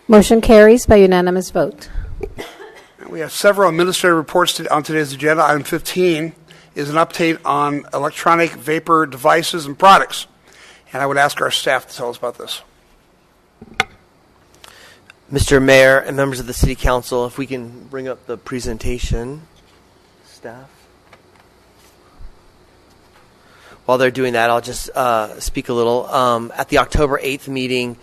Motion carries by unanimous vote. We have several administrative reports on today's agenda. Item 15 is an update on electronic vapor devices and products. And I would ask our staff to tell us about this. Mr. Mayor and members of the City Council, if we can bring up the presentation, staff. While they're doing that, I'll just speak a little. At the October 8th meeting,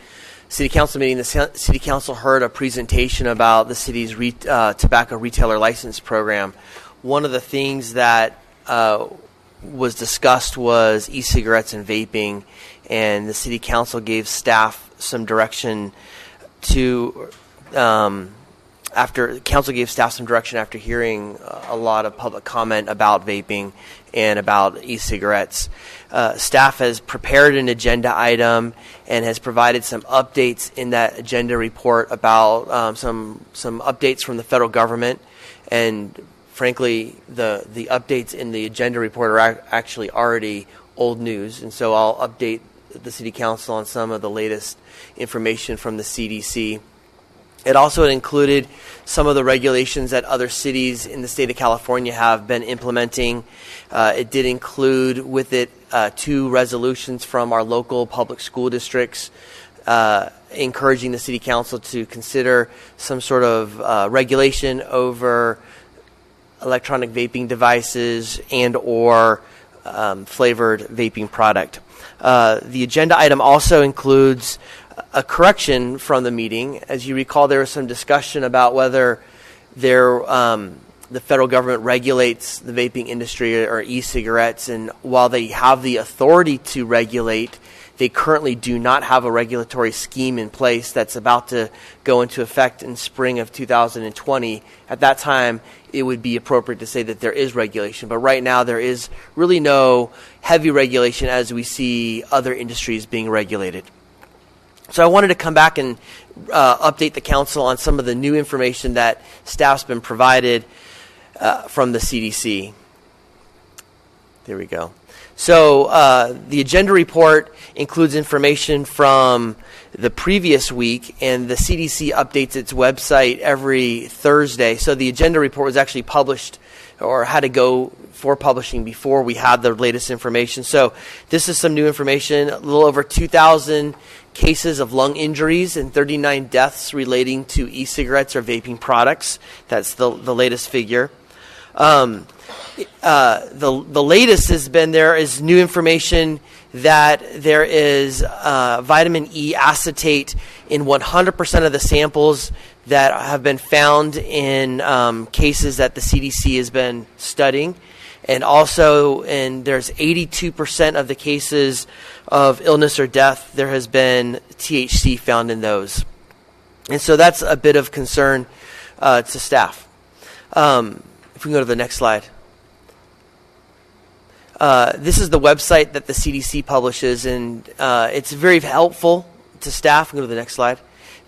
City Council meeting, the City Council heard a presentation about the city's tobacco retailer license program. One of the things that was discussed was e-cigarettes and vaping, and the City Council gave staff some direction after hearing a lot of public comment about vaping and about e-cigarettes. Staff has prepared an agenda item and has provided some updates in that agenda report about some updates from the federal government. And frankly, the updates in the agenda report are actually already old news. And so I'll update the City Council on some of the latest information from the CDC. It also included some of the regulations that other cities in the state of California have been implementing. It did include with it 2 resolutions from our local public school districts encouraging the City Council to consider some sort of regulation over electronic vaping devices and or flavored vaping product. The agenda item also includes a correction from the meeting. As you recall, there was some discussion about whether the federal government regulates the vaping industry or e-cigarettes, and while they have the authority to regulate, they currently do not have a regulatory scheme in place that's about to go into effect in spring of 2020. At that time, it would be appropriate to say that there is regulation, but right now there is really no heavy regulation as we see other industries being regulated. So I wanted to come back and update the council on some of the new information that staff's been provided from the CDC. There we go. So the agenda report includes information from the previous week, and the CDC updates its website every Thursday. So the agenda report was actually published or had to go for publishing before we had the latest information. So this is some new information. A little over 2,000 cases of lung injuries and 39 deaths relating to e-cigarettes or vaping products. That's the latest figure. The latest has been there is new information that there is vitamin E acetate in 100% of the samples that have been found in cases that the CDC has been studying. And also, there's 82% of the cases of illness or death, there has been THC found in those. And so that's a bit of concern to staff. If we can go to the next slide. This is the website that the CDC publishes, and it's very helpful to staff. We can go to the next slide.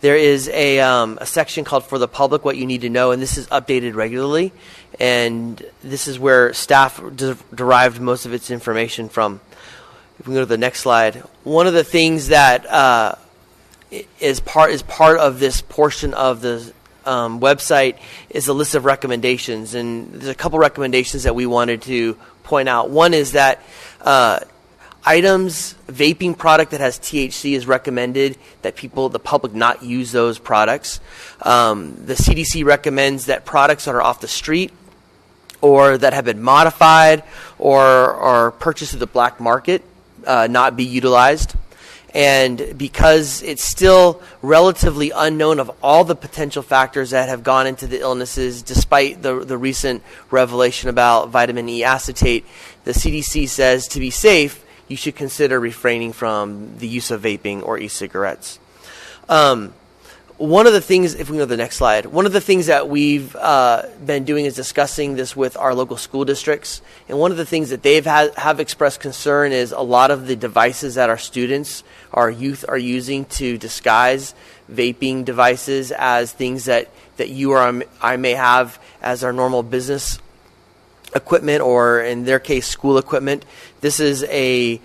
There is a section called For the Public, What You Need to Know, and this is updated regularly. And this is where staff derived most of its information from. If we go to the next slide. One of the things that is part of this portion of the website is a list of recommendations. And there's a couple recommendations that we wanted to point out. One is that vaping product that has THC is recommended that the public not use those products. The CDC recommends that products that are off the street or that have been modified or are purchased through the black market not be utilized. And because it's still relatively unknown of all the potential factors that have gone into the illnesses, despite the recent revelation about vitamin E acetate, the CDC says to be safe, you should consider refraining from the use of vaping or e-cigarettes. One of the things, if we go to the next slide, one of the things that we've been doing is discussing this with our local school districts. And one of the things that they've have expressed concern is a lot of the devices that our students, our youth are using to disguise vaping devices as things that you or I may have as our normal business equipment or, in their case, school equipment. This is a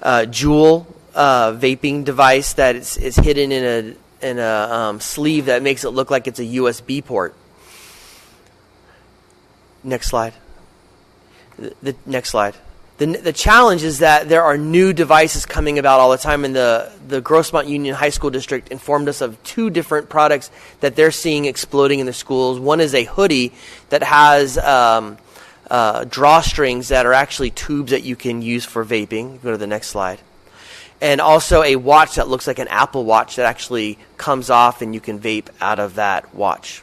Juul vaping device that is hidden in sleeve that makes it look like it's a USB port. Next slide. The next slide. The challenge is that there are new devices coming about all the time, and the Grossmont Union High School District informed us of 2 different products that they're seeing exploding in the schools. One is a hoodie that has drawstrings that are actually tubes that you can use for vaping. Go to the next slide. And also a watch that looks like an Apple Watch that actually comes off and you can vape out of that watch.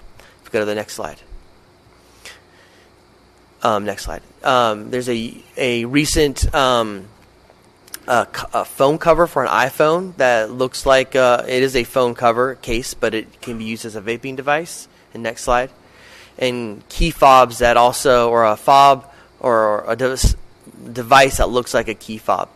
Go to the next slide. Next slide. There's a recent a phone cover for an iPhone that looks like it is a phone cover case, but it can be used as a vaping device. And next slide. And key fobs that also, or a fob or a device that looks like a key fob.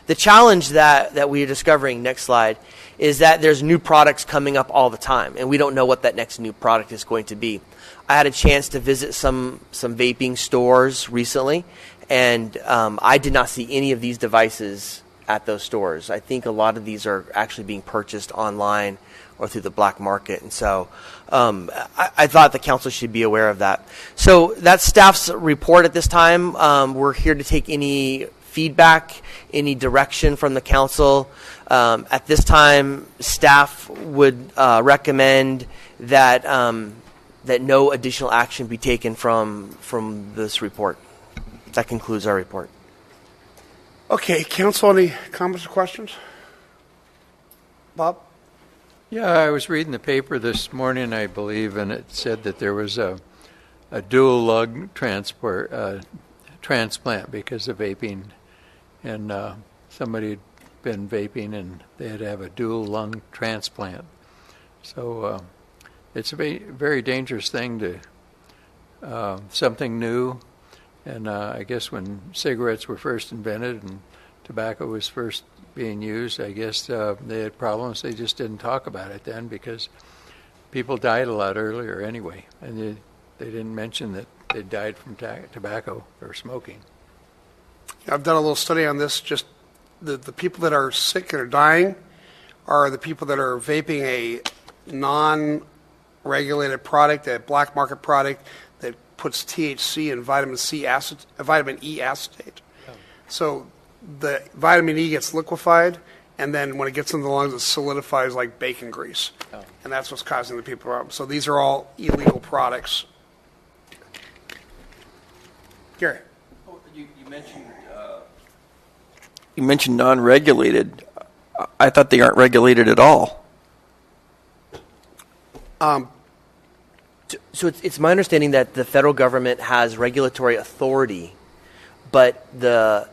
The challenge that we are discovering, next slide, is that there's new products coming up all the time, and we don't know what that next new product is going to be. I had a chance to visit some vaping stores recently, and I did not see any of these devices at those stores. I think a lot of these are actually being purchased online or through the black market, and so I thought the council should be aware of that. So that's staff's report at this time. We're here to take any feedback, any direction from the council. At this time, staff would recommend that that no additional action be taken from this report. That concludes our report. Okay, council, any comments or questions? Bob? Yeah, I was reading the paper this morning, I believe, and it said that there was a dual lung transplant because of vaping, and somebody had been vaping and they had to have a dual lung transplant. So it's a very dangerous thing to something new. And I guess when cigarettes were first invented and tobacco was first being used, I guess they had problems. They just didn't talk about it then because people died a lot earlier anyway. And they didn't mention that they died from tobacco or smoking. I've done a little study on this. Just the people that are sick and are dying are the people that are vaping a non-regulated product, a black market product that puts THC and vitamin E acetate. Oh. So the vitamin E gets liquefied, and then when it gets in the lungs, it solidifies like bacon grease. Oh. And that's what's causing the people problem. So these are all illegal products. Gary. Oh, you mentioned non-regulated. I thought they aren't regulated at all. So it's my understanding that the federal government has regulatory authority, but the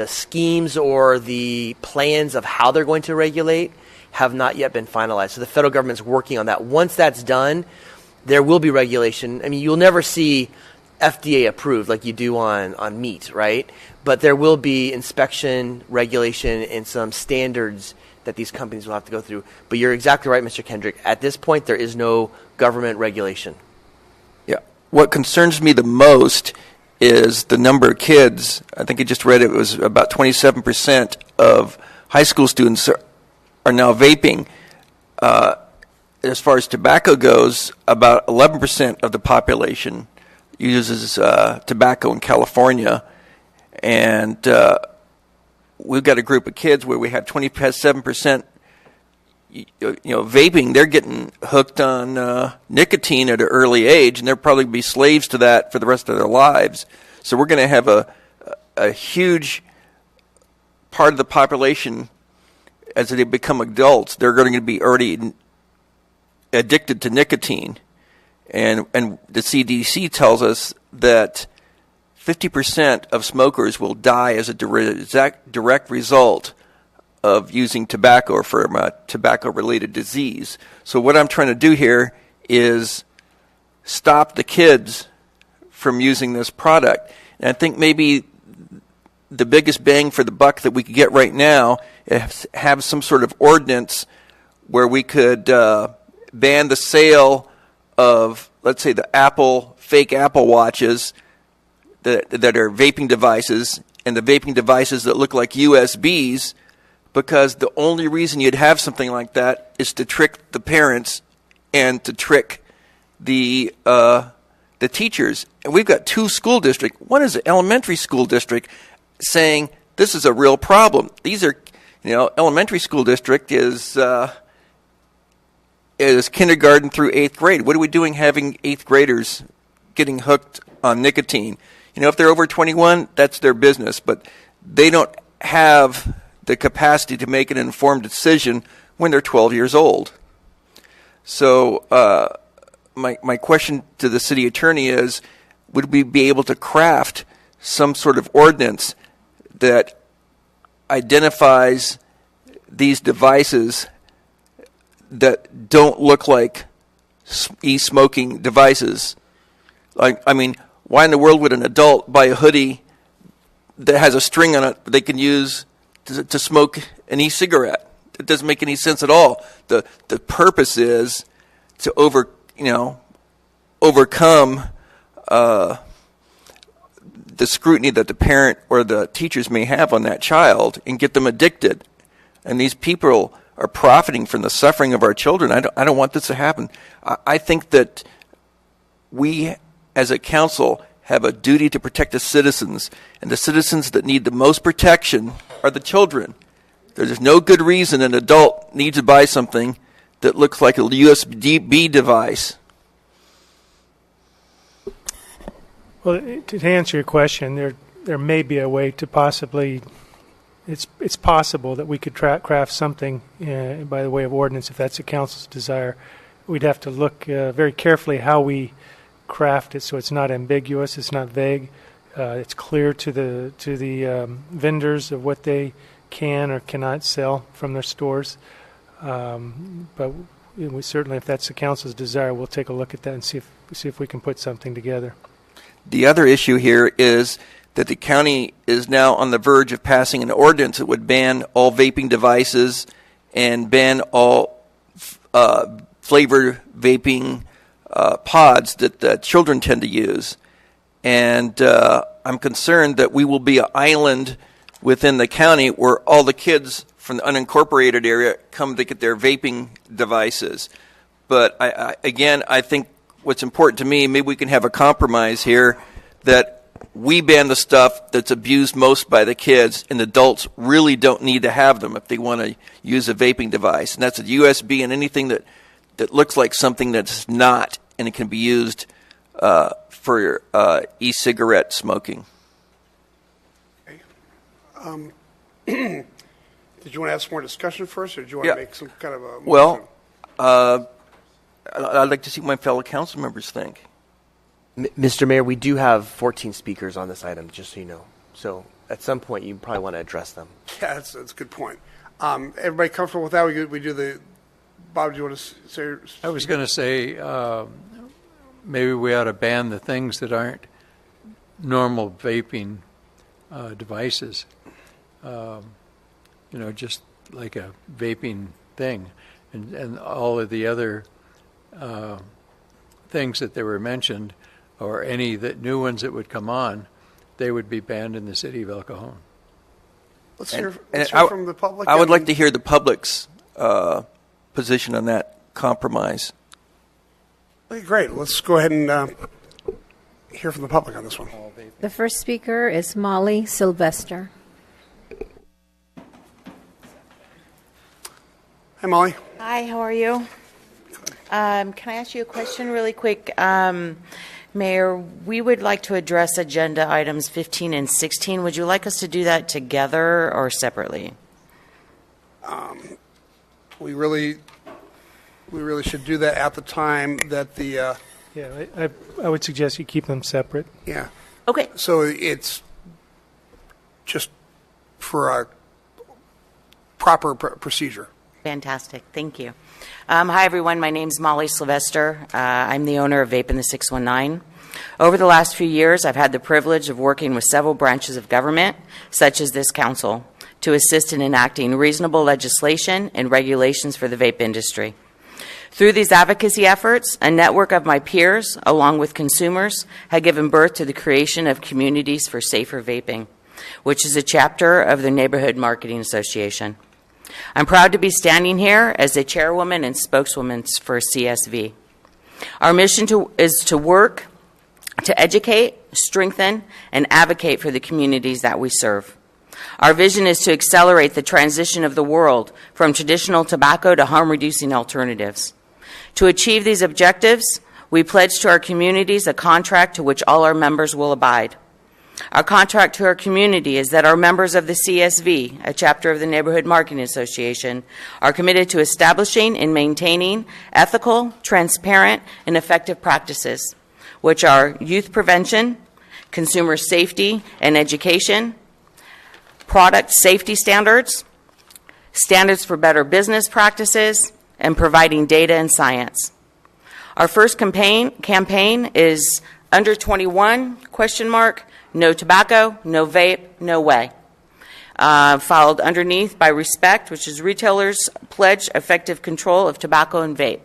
schemes or the plans of how they're going to regulate have not yet been finalized. So the federal government's working on that. Once that's done, there will be regulation. I mean, you'll never see FDA approved like you do on meat, right? But there will be inspection, regulation, and some standards that these companies will have to go through. But you're exactly right, Mr. Kendrick. At this point, there is no government regulation. Yeah. What concerns me the most is the number of kids. I think I just read it was about 27% of high school students are now vaping. As far as tobacco goes, about 11% of the population uses tobacco in California. And we've got a group of kids where we have 27% vaping. They're getting hooked on nicotine at an early age, and they'll probably be slaves to that for the rest of their lives. So we're going to have a huge part of the population, as they become adults, they're going to be already addicted to nicotine. And the CDC tells us that 50% of smokers will die as a direct result of using tobacco or from a tobacco-related disease. So what I'm trying to do here is stop the kids from using this product. And I think maybe the biggest bang for the buck that we could get right now is have some sort of ordinance where we could ban the sale of, let's say, the fake Apple Watches that are vaping devices, and the vaping devices that look like USBs, because the only reason you'd have something like that is to trick the parents and to trick the teachers. And we've got two school districts. One is an elementary school district saying this is a real problem. These are, elementary school district is kindergarten through 8th grade. What are we doing having 8th graders getting hooked on nicotine? If they're over 21, that's their business, but they don't have the capacity to make an informed decision when they're 12 years old. So my question to the city attorney is, would we be able to craft some sort of ordinance that identifies these devices that don't look like e-smoking devices? Why in the world would an adult buy a hoodie that has a string on it they can use to smoke an e-cigarette? It doesn't make any sense at all. The purpose is to overcome the scrutiny that the parent or the teachers may have on that child and get them addicted. And these people are profiting from the suffering of our children. I don't want this to happen. I think that we, as a council, have a duty to protect the citizens, and the citizens that need the most protection are the children. There's no good reason an adult needs to buy something that looks like a USB device. Well, to answer your question, there may be a way to possibly. It's possible that we could craft something by the way of ordinance, if that's the council's desire. We'd have to look very carefully how we craft it so it's not ambiguous, it's not vague, it's clear to the vendors of what they can or cannot sell from their stores. But we certainly, if that's the council's desire, we'll take a look at that and see if we can put something together. The other issue here is that the county is now on the verge of passing an ordinance that would ban all vaping devices and ban all flavored vaping pods that children tend to use. And I'm concerned that we will be an island within the county where all the kids from the unincorporated area come to get their vaping devices. But I think what's important to me, maybe we can have a compromise here that we ban the stuff that's abused most by the kids, and adults really don't need to have them if they want to use a vaping device. And that's a USB and anything that looks like something that's not, and it can be used for e-cigarette smoking. Okay. Did you want to have some more discussion first, or did you want to make some kind of a motion? Well, I'd like to see what my fellow council members think. Mr. Mayor, we do have 14 speakers on this item, just so you know. So at some point, you probably want to address them. Yeah, that's a good point. Everybody comfortable with that? We do the. Bob, do you want to say? I was going to say maybe we ought to ban the things that aren't normal vaping devices. Just like a vaping thing, and all of the other things that they were mentioned, or any new ones that would come on, they would be banned in the city of El Cajon. Let's hear from the public. I would like to hear the public's position on that compromise. Okay, great. Let's go ahead and hear from the public on this one. The first speaker is Molly Sylvester. Hi, Molly. Hi, how are you? Can I ask you a question really quick? Mayor, we would like to address agenda items 15 and 16. Would you like us to do that together or separately? We really should do that at the time that the. Yeah, I would suggest you keep them separate. Yeah. Okay. So it's just for a proper procedure. Fantastic. Thank you. Hi, everyone. My name's Molly Sylvester. I'm the owner of Vape in the 619. Over the last few years, I've had the privilege of working with several branches of government, such as this council, to assist in enacting reasonable legislation and regulations for the vape industry. Through these advocacy efforts, a network of my peers, along with consumers, had given birth to the creation of Communities for Safer Vaping, which is a chapter of the Neighborhood Marketing Association. I'm proud to be standing here as the chairwoman and spokeswoman for CSV. Our mission is to work to educate, strengthen, and advocate for the communities that we serve. Our vision is to accelerate the transition of the world from traditional tobacco to harm-reducing alternatives. To achieve these objectives, we pledge to our communities a contract to which all our members will abide. Our contract to our community is that our members of the CSV, a chapter of the Neighborhood Marketing Association, are committed to establishing and maintaining ethical, transparent, and effective practices, which are youth prevention, consumer safety and education, product safety standards, standards for better business practices, and providing data and science. Our first campaign is under 21, ? No tobacco, no vape, no way. Followed underneath by Respect, which is retailers pledge effective control of tobacco and vape.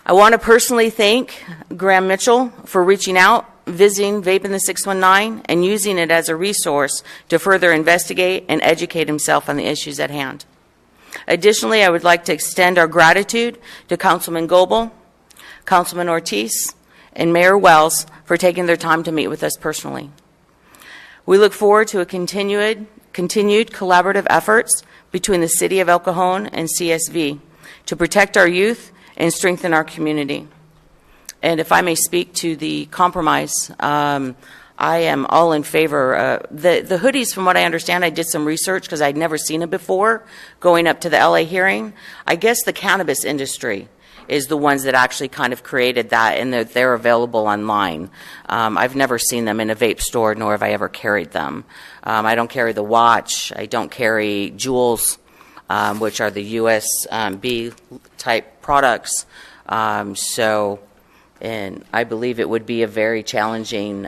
I want to personally thank Graham Mitchell for reaching out, visiting Vaping the 619, and using it as a resource to further investigate and educate himself on the issues at hand. Additionally, I would like to extend our gratitude to Councilman Goebel, Councilman Ortiz, and Mayor Wells for taking their time to meet with us personally. We look forward to a continued collaborative efforts between the City of El Cajon and CSV to protect our youth and strengthen our community. And if I may speak to the compromise, I am all in favor. The hoodies, from what I understand, I did some research because I'd never seen it before going up to the LA hearing. I guess the cannabis industry is the ones that actually kind of created that, and they're available online. I've never seen them in a vape store, nor have I ever carried them. I don't carry the watch. I don't carry Juuls, which are the USB type products. And I believe it would be a very challenging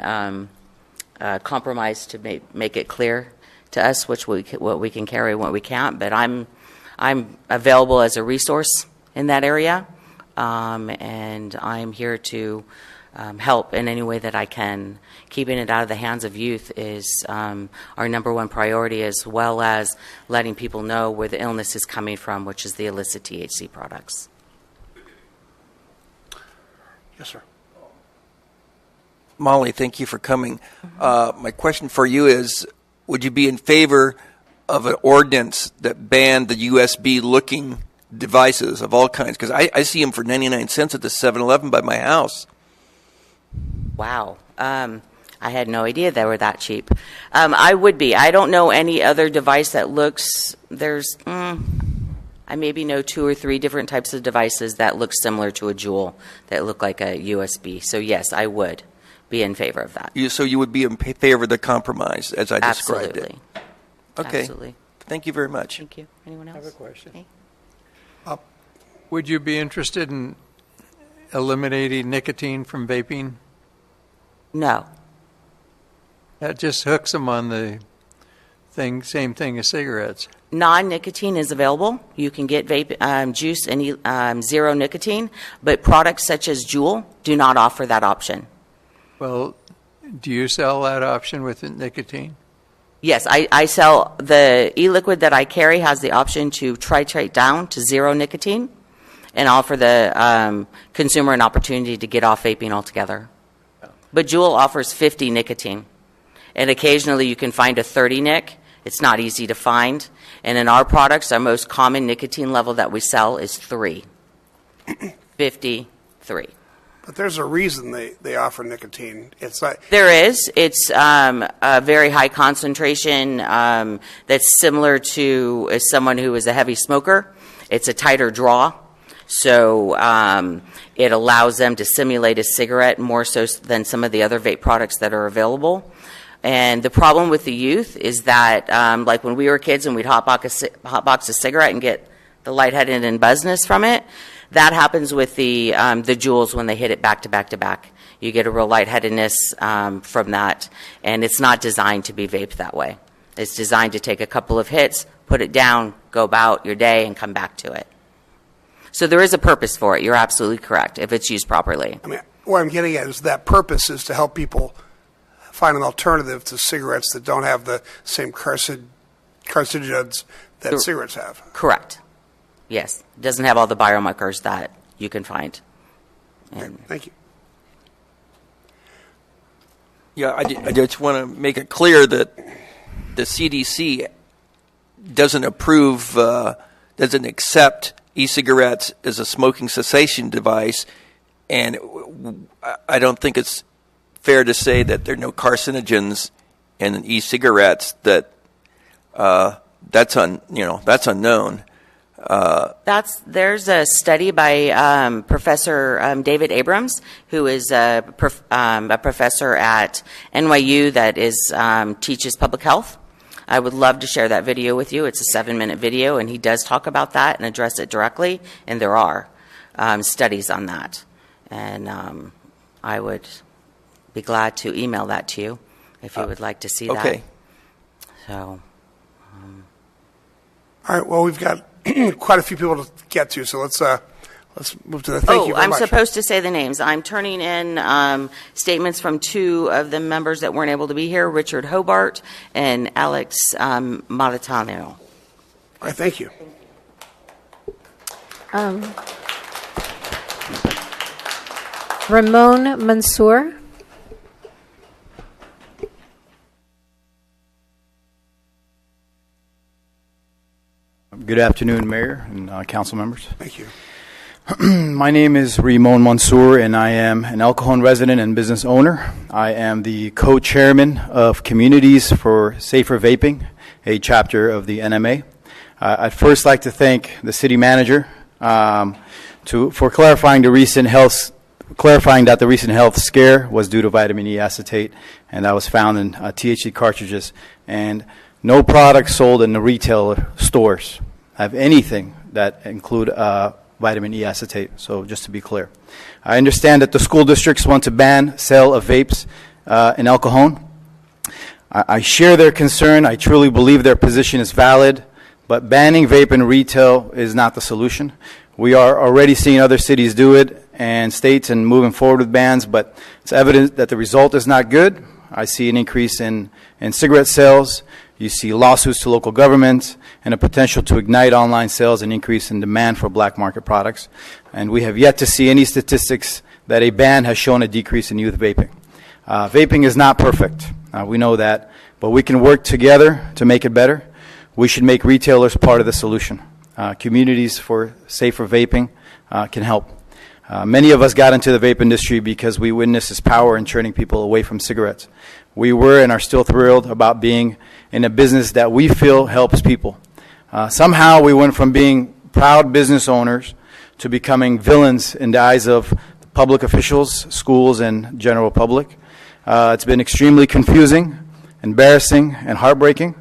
compromise to make it clear to us what we can carry and what we can't. But I'm available as a resource in that area. And I'm here to help in any way that I can. Keeping it out of the hands of youth is our number one priority, as well as letting people know where the illness is coming from, which is the illicit THC products. Yes, sir. Molly, thank you for coming. My question for you is, would you be in favor of an ordinance that banned the USB-looking devices of all kinds? Because I see them for 99 cents at the 7-Eleven by my house. Wow. I had no idea they were that cheap. I would be. I don't know any other device that looks, I maybe know 2 or 3 different types of devices that look similar to a Juul, that look like a USB. So yes, I would be in favor of that. So you would be in favor of the compromise as I described Absolutely. it? Okay. Absolutely. Thank you very much. Thank you. Anyone else? I have a question. Okay. Would you be interested in eliminating nicotine from vaping? No. That just hooks them on the same thing as cigarettes. Non-nicotine is available. You can get vape juice and zero nicotine, but products such as Juul do not offer that option. Well, do you sell that option with nicotine? Yes, I sell the e-liquid that I carry has the option to titrate down to zero nicotine and offer the consumer an opportunity to get off vaping altogether. But Juul offers 50 nicotine, and occasionally you can find a 30 nic. It's not easy to find. And in our products, our most common nicotine level that we sell is 3. 53. But there's a reason they offer nicotine. It's like There is. It's a very high concentration that's similar to someone who is a heavy smoker. It's a tighter draw. So it allows them to simulate a cigarette more so than some of the other vape products that are available. And the problem with the youth is that, like when we were kids and we'd hotbox a cigarette and get the lightheaded and buzzness from it, that happens with the Juuls when they hit it back to back to back. You get a real lightheadedness from that, and it's not designed to be vaped that way. It's designed to take a couple of hits, put it down, go about your day, and come back to it. So there is a purpose for it. You're absolutely correct, if it's used properly. I mean, what I'm getting at is that purpose is to help people find an alternative to cigarettes that don't have the same carcinogens that cigarettes have. Correct. Yes. It doesn't have all the biomarkers that you can find. And Thank you. Yeah, I just want to make it clear that the CDC doesn't approve, doesn't accept e-cigarettes as a smoking cessation device, and I don't think it's fair to say that there are no carcinogens in e-cigarettes. That's unknown. There's a study by Professor David Abrams, who is a professor at NYU that teaches public health. I would love to share that video with you. It's a 7-minute video, and he does talk about that and address it directly, and there are studies on that. And I would be glad to email that to you if you would like to see that. Okay. So, All right. Well, we've got quite a few people to get to, so let's move to the. Thank you very I'm much. supposed to say the names. I'm turning in statements from 2 of the members that weren't able to be here, Richard Hobart and Alex Malatano. All right. Thank you. Ramon Mansour. Good afternoon, Mayor and council members. Thank you. My name is Ramon Mansour, and I am an El Cajon resident and business owner. I am the co-chairman of Communities for Safer Vaping, a chapter of the NMA. I'd first like to thank the city manager for clarifying that the recent health scare was due to vitamin E acetate, and that was found in THC cartridges. And no products sold in the retail stores have anything that include vitamin E acetate, so just to be clear. I understand that the school districts want to ban sale of vapes in El Cajon. I share their concern. I truly believe their position is valid, but banning vape in retail is not the solution. We are already seeing other cities do it and states and moving forward with bans, but it's evident that the result is not good. I see an increase in cigarette sales. You see lawsuits to local governments and a potential to ignite online sales and increase in demand for black market products. And we have yet to see any statistics that a ban has shown a decrease in youth vaping. Vaping is not perfect. We know that. But we can work together to make it better. We should make retailers part of the solution. Communities for safer vaping can help. Many of us got into the vape industry because we witnessed its power in turning people away from cigarettes. We were and are still thrilled about being in a business that we feel helps people. Somehow we went from being proud business owners to becoming villains in the eyes of public officials, schools, and general public. It's been extremely confusing, embarrassing, and heartbreaking.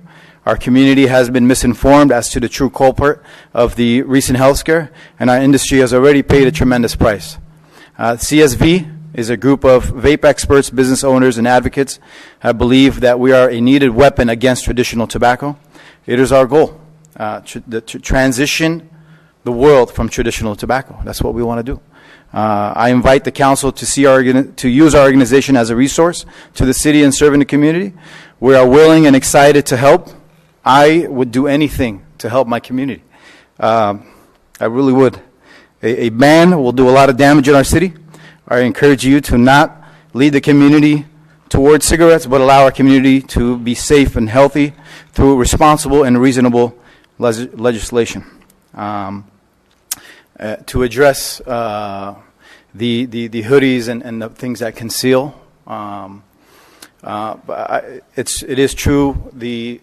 Our community has been misinformed as to the true culprit of the recent health scare, and our industry has already paid a tremendous price. CSV is a group of vape experts, business owners, and advocates. I believe that we are a needed weapon against traditional tobacco. It is our goal to transition the world from traditional tobacco. That's what we want to do. I invite the council to use our organization as a resource to the city and serving the community. We are willing and excited to help. I would do anything to help my community. I really would. A ban will do a lot of damage in our city. I encourage you to not lead the community towards cigarettes, but allow our community to be safe and healthy through responsible and reasonable legislation. To address the hoodies and the things that conceal, it is true. The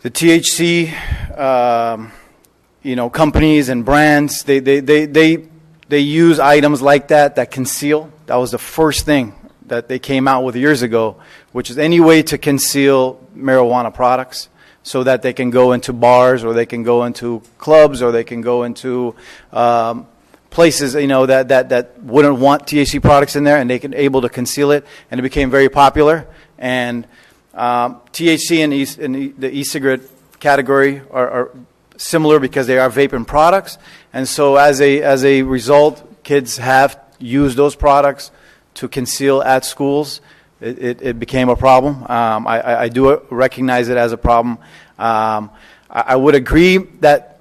THC, companies and brands, they use items like that conceal. That was the first thing that they came out with years ago, which is any way to conceal marijuana products so that they can go into bars or they can go into clubs or they can go into places, that wouldn't want THC products in there, and they can able to conceal it, and it became very popular. And THC and the e-cigarette category are similar because they are vaping products, and so as a result, kids have used those products to conceal at schools, it became a problem. I do recognize it as a problem. I would agree that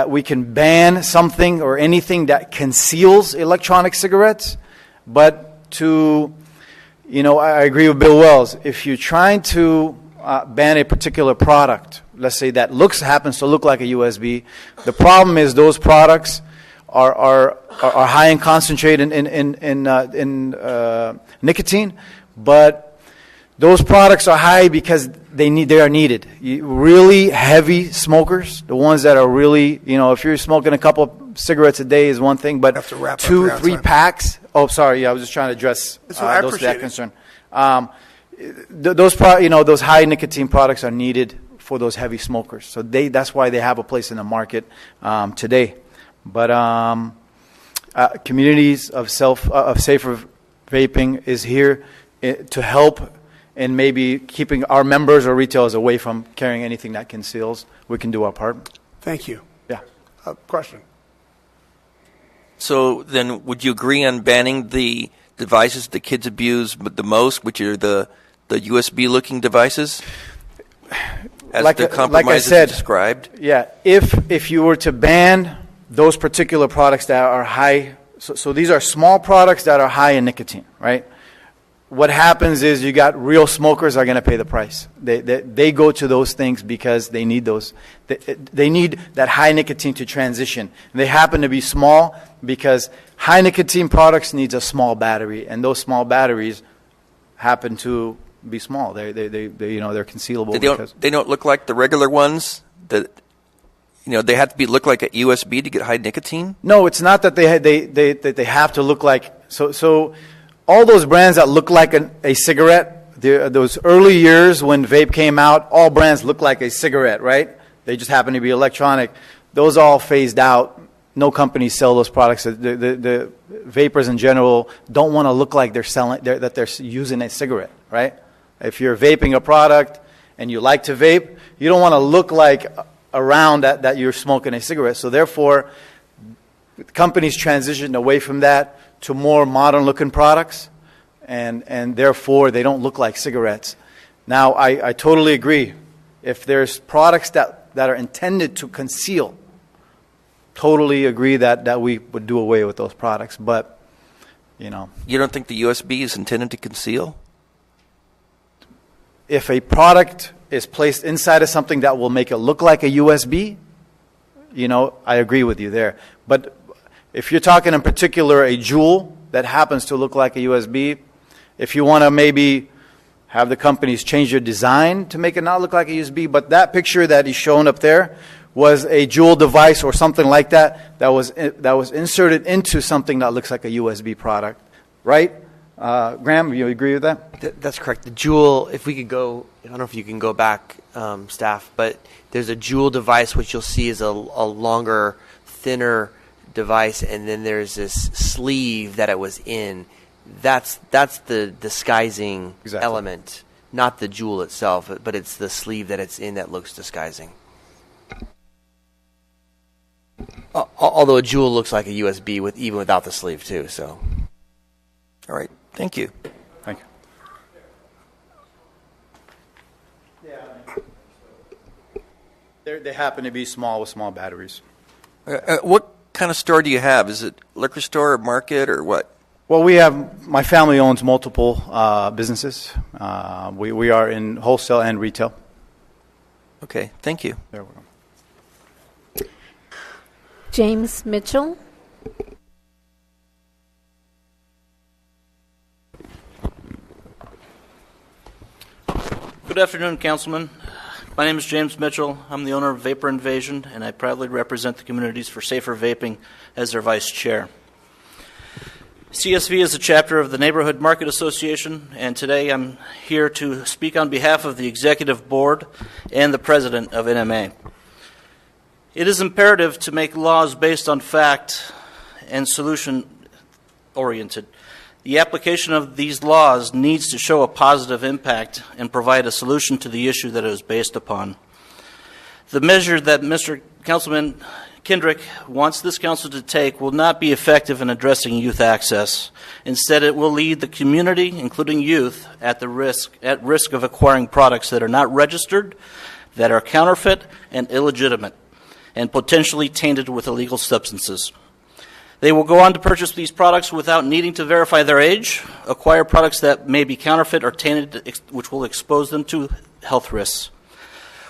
we can ban something or anything that conceals electronic cigarettes, but I agree with Bill Wells. If you're trying to ban a particular product, let's say that happens to look like a USB, the problem is those products are high in concentrate in nicotine, but those products are high because they are needed. Really heavy smokers, the ones that are really, if you're smoking a couple of cigarettes a day is one thing, but Have to wrap up 2-3 packs. Oh, sorry, I was just trying to address I those appreciate that it. concern. Those high nicotine products are needed for those heavy smokers. So that's why they have a place in the market today. But communities of safer vaping is here to help in maybe keeping our members or retailers away from carrying anything that conceals. We can do our part. Thank you. Yeah. Question. So then, would you agree on banning the devices the kids abuse the most, which are the USB-looking devices, as the compromises described? Yeah. If you were to ban those particular products that are high, so these are small products that are high in nicotine, right? What happens is you got real smokers are going to pay the price. They go to those things because they need those. They need that high nicotine to transition. And they happen to be small because high nicotine products needs a small battery, and those small batteries happen to be small. They're concealable. They don't look like the regular ones that. They have to look like a USB to get high nicotine. No, it's not that they have to look like so. All those brands that look like a cigarette, those early years when vape came out, all brands look like a cigarette, right? They just happen to be electronic. Those all phased out. No companies sell those products. The vapors in general don't want to look like that they're using a cigarette, right? If you're vaping a product and you like to vape, you don't want to look like around that you're smoking a cigarette. So therefore, companies transitioned away from that to more modern-looking products, and therefore they don't look like cigarettes. Now, I totally agree. If there's products that are intended to conceal, totally agree that we would do away with those products. But, You don't think the USB is intended to conceal? If a product is placed inside of something that will make it look like a USB, I agree with you there. But if you're talking in particular a jewel that happens to look like a USB, if you want to maybe have the companies change their design to make it not look like a USB, but that picture that is shown up there was a jewel device or something like that was inserted into something that looks like a USB product, right? Graham, you agree with that? That's correct. The jewel, if we could go, I don't know if you can go back, staff, but there's a jewel device which you'll see is a longer, thinner device, and then there's this sleeve that it was in. That's the disguising element, not the jewel itself, but it's the sleeve that it's in that looks disguising. Although a jewel looks like a USB even without the sleeve too. So, all right, thank you. Thank you. Yeah, they happen to be small with small batteries. What kind of store do you have? Is it liquor store or market or what? Well, my family owns multiple businesses. We are in wholesale and retail. Okay, thank you. There we go. James Mitchell. Good afternoon, Councilman. My name is James Mitchell. I'm the owner of Vapor Invasion, and I proudly represent the Communities for Safer Vaping as their vice chair. CSV is a chapter of the Neighborhood Market Association, and today I'm here to speak on behalf of the Executive Board and the President of NMA. It is imperative to make laws based on fact and solution-oriented. The application of these laws needs to show a positive impact and provide a solution to the issue that it is based upon. The measure that Mr. Councilman Kendrick wants this council to take will not be effective in addressing youth access. Instead, it will lead the community, including youth, at risk of acquiring products that are not registered, that are counterfeit and illegitimate, and potentially tainted with illegal substances. They will go on to purchase these products without needing to verify their age, acquire products that may be counterfeit or tainted, which will expose them to health risks.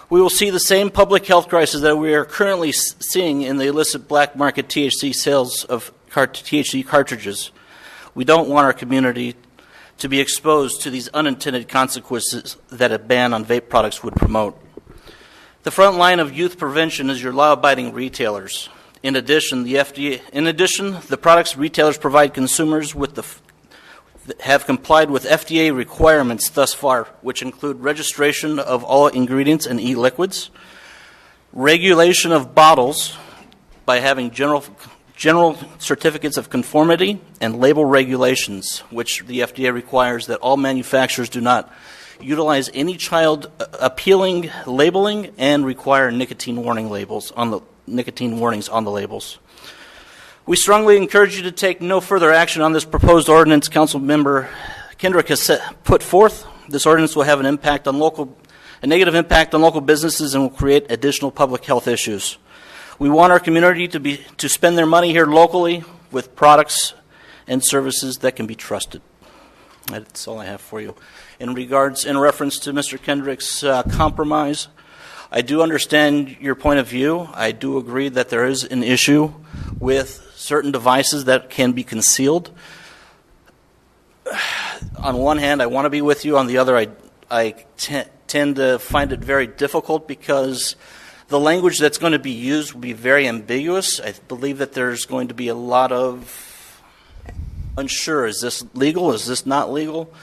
We will see the same public health crisis that we are currently seeing in the illicit black market THC sales of THC cartridges. We don't want our community to be exposed to these unintended consequences that a ban on vape products would promote. The front line of youth prevention is your law-abiding retailers. In addition, the products retailers provide consumers with have complied with FDA requirements thus far, which include registration of all ingredients in e-liquids, regulation of bottles by having general certificates of conformity, and label regulations, which the FDA requires that all manufacturers do not utilize any child appealing labeling and require nicotine warnings on the labels. We strongly encourage you to take no further action on this proposed ordinance Councilmember Kendrick has put forth. This ordinance will have a negative impact on local businesses and will create additional public health issues. We want our community to spend their money here locally with products and services that can be trusted. That's all I have for you. In reference to Mr. Kendrick's compromise, I do understand your point of view. I do agree that there is an issue with certain devices that can be concealed. On one hand, I want to be with you. On the other, I tend to find it very difficult because the language that's going to be used will be very ambiguous. I believe that there's going to be a lot of unsure. Is this legal? Is this not legal?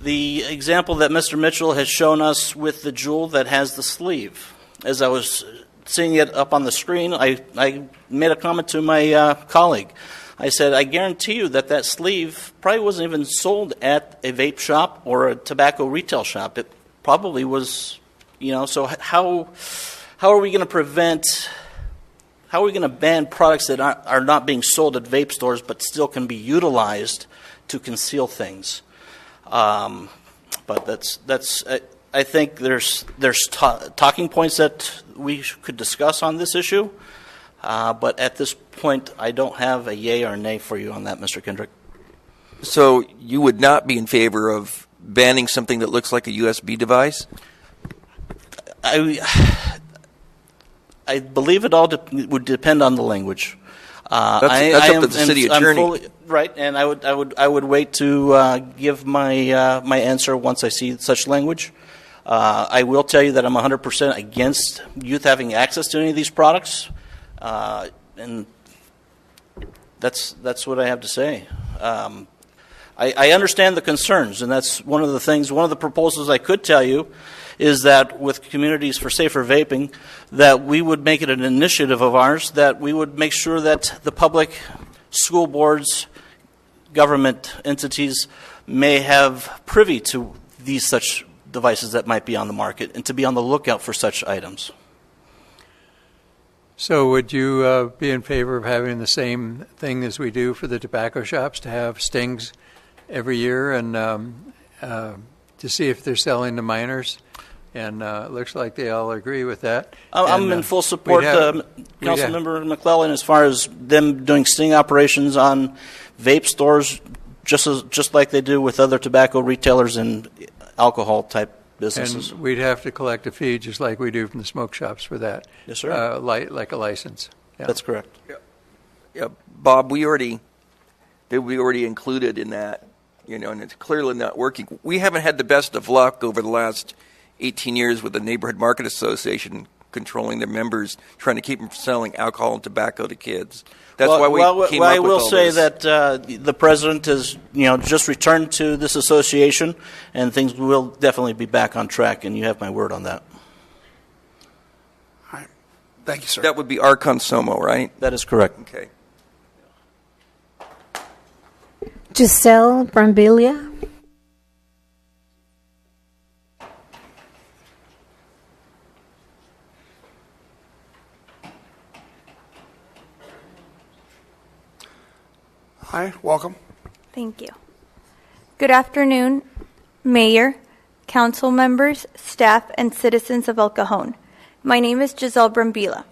The example that Mr. Mitchell has shown us with the jewel that has the sleeve. As I was seeing it up on the screen, I made a comment to my colleague. I said, I guarantee you that sleeve probably wasn't even sold at a vape shop or a tobacco retail shop. It probably was, so how are we going to ban products that are not being sold at vape stores but still can be utilized to conceal things? But that's. I think there's talking points that we could discuss on this issue, but at this point, I don't have a yay or nay for you on that, Mr. Kendrick. So you would not be in favor of banning something that looks like a USB device? I believe it all would depend on the language. That's up to the city attorney. Right, and I would wait to give my answer once I see such language. I will tell you that I'm 100% against youth having access to any of these products, and that's what I have to say. I understand the concerns, and that's one of the things. One of the proposals I could tell you is that with Communities for Safer Vaping, that we would make it an initiative of ours, that we would make sure that the public, school boards, government entities may have privy to these such devices that might be on the market and to be on the lookout for such items. So would you be in favor of having the same thing as we do for the tobacco shops, to have stings every year and to see if they're selling to minors? And it looks like they all agree with that. I'm in full support, Councilmember McClellan, as far as them doing sting operations on vape stores, just like they do with other tobacco retailers and alcohol-type businesses. And we'd have to collect a fee just like we do from the smoke shops for that. Yes, sir. Like a license. Yeah. That's correct. Yeah, Bob, we already included in that, and it's clearly not working. We haven't had the best of luck over the last 18 years with the Neighborhood Market Association controlling their members, trying to keep them from selling alcohol and tobacco to kids. That's why we came up with all this. I will say that the president has, just returned to this association, and things will definitely be back on track, and you have my word on that. All right. Thank you, sir. That would be Archon Somo, right? That is correct. Okay. Giselle Brambilla. Hi, welcome. Thank you. Good afternoon, Mayor, council members, staff, and citizens of El Cajon. My name is Giselle Brambila.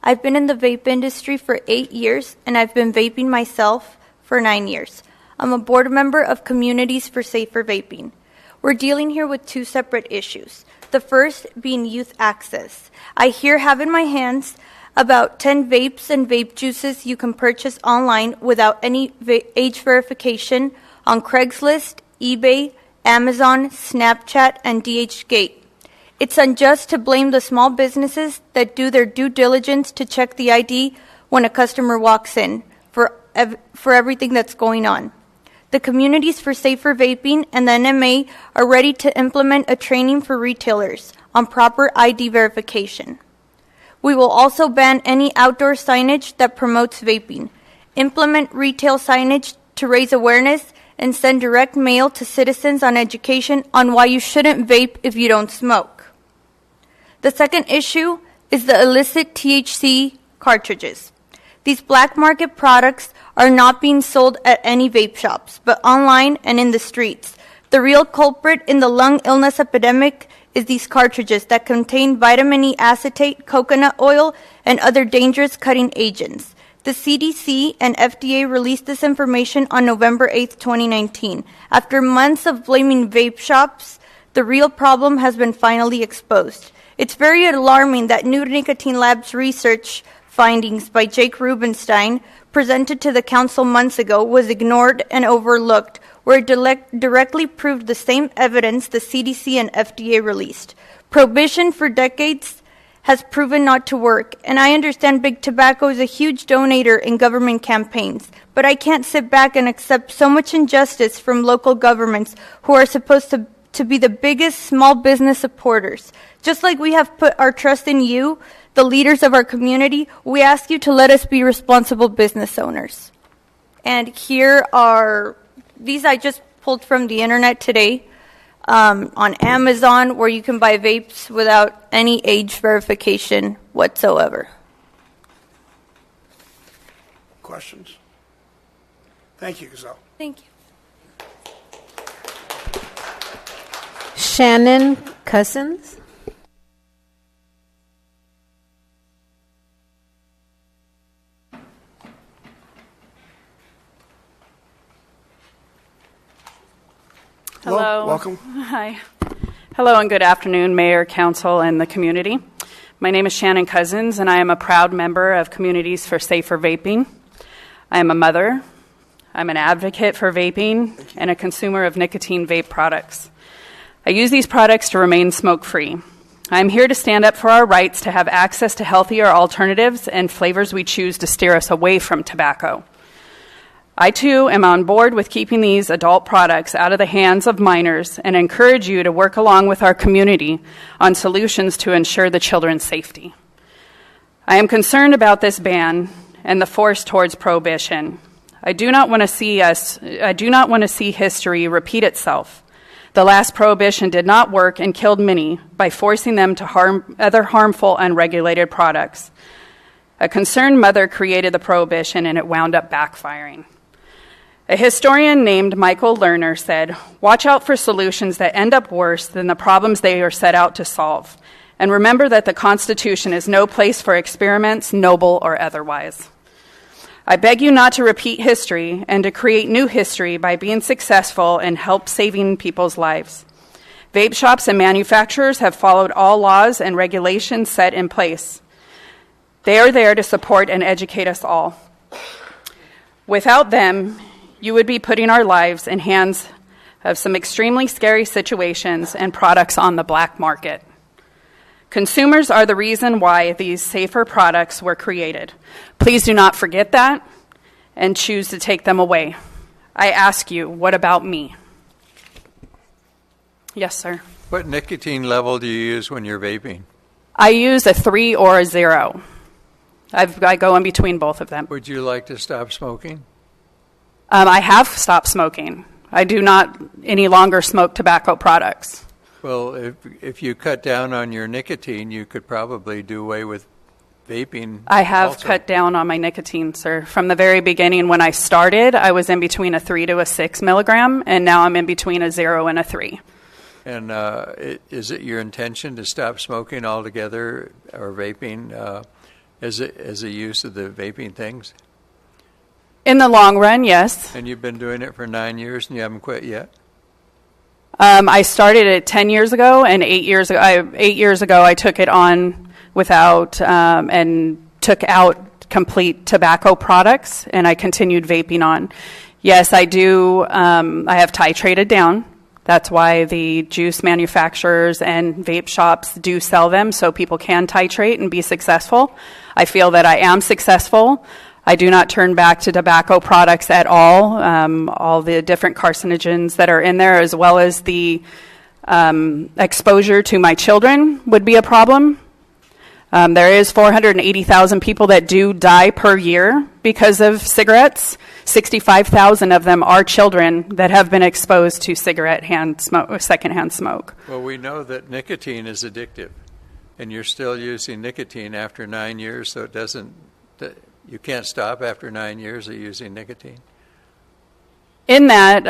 I've been in the vape industry for 8 years, and I've been vaping myself for 9 years. I'm a board member of Communities for Safer Vaping. We're dealing here with two separate issues. The first being youth access. I here have in my hands about 10 vapes and vape juices you can purchase online without any age verification on Craigslist, eBay, Amazon, Snapchat, and DHgate. It's unjust to blame the small businesses that do their due diligence to check the ID when a customer walks in for everything that's going on. The Communities for Safer Vaping and the NMA are ready to implement a training for retailers on proper ID verification. We will also ban any outdoor signage that promotes vaping, implement retail signage to raise awareness, and send direct mail to citizens on education on why you shouldn't vape if you don't smoke. The second issue is the illicit THC cartridges. These black market products are not being sold at any vape shops, but online and in the streets. The real culprit in the lung illness epidemic is these cartridges that contain vitamin E acetate, coconut oil, and other dangerous cutting agents. The CDC and FDA released this information on November 8, 2019. After months of blaming vape shops, the real problem has been finally exposed. It's very alarming that New Nicotine Labs research findings by Jake Rubenstein presented to the council months ago was ignored and overlooked, where it directly proved the same evidence the CDC and FDA released. Prohibition for decades has proven not to work, and I understand Big Tobacco is a huge donator in government campaigns, but I can't sit back and accept so much injustice from local governments who are supposed to be the biggest small business supporters. Just like we have put our trust in you, the leaders of our community, we ask you to let us be responsible business owners. And here are, these I just pulled from the internet today, on Amazon, where you can buy vapes without any age verification whatsoever. Questions? Thank you, Gazelle. Thank you. Shannon Cousins. Hello. Welcome. Hi. Hello and good afternoon, Mayor, Council, and the community. My name is Shannon Cousins, and I am a proud member of Communities for Safer Vaping. I am a mother. I'm an advocate for vaping and a consumer of nicotine vape products. I use these products to remain smoke-free. I'm here to stand up for our rights to have access to healthier alternatives and flavors we choose to steer us away from tobacco. I, too, am on board with keeping these adult products out of the hands of minors and encourage you to work along with our community on solutions to ensure the children's safety. I am concerned about this ban and the force towards prohibition. I do not want to see history repeat itself. The last prohibition did not work and killed many by forcing them to harm other harmful, unregulated products. A concerned mother created the prohibition, and it wound up backfiring. A historian named Michael Lerner said, "Watch out for solutions that end up worse than the problems they are set out to solve. And remember that the Constitution is no place for experiments, noble or otherwise." I beg you not to repeat history and to create new history by being successful and help saving people's lives. Vape shops and manufacturers have followed all laws and regulations set in place. They are there to support and educate us all. Without them, you would be putting our lives in hands of some extremely scary situations and products on the black market. Consumers are the reason why these safer products were created. Please do not forget that and choose to take them away. I ask you, what about me? Yes, sir. What nicotine level do you use when you're vaping? I use a 3 or a 0. I go in between both of them. Would you like to stop smoking? I have stopped smoking. I do not any longer smoke tobacco products. Well, if you cut down on your nicotine, you could probably do away with vaping. I have also. cut down on my nicotine, sir. From the very beginning, when I started, I was in between a 3 to a 6 milligram, and now I'm in between a 0 and a 3. And is it your intention to stop smoking altogether or vaping as a use of the vaping things? In the long run, yes. And you've been doing it for 9 years and you haven't quit yet? I started it 10 years ago, and 8 years ago, I took it on without and took out complete tobacco products, and I continued vaping on. Yes, I do. I have titrated down. That's why the juice manufacturers and vape shops do sell them, so people can titrate and be successful. I feel that I am successful. I do not turn back to tobacco products at all the different carcinogens that are in there, as well as the exposure to my children would be a problem. There is 480,000 people that do die per year because of cigarettes. 65,000 of them are children that have been exposed to secondhand smoke. Well, we know that nicotine is addictive, and you're still using nicotine after 9 years, so you can't stop after 9 years of using nicotine. In that,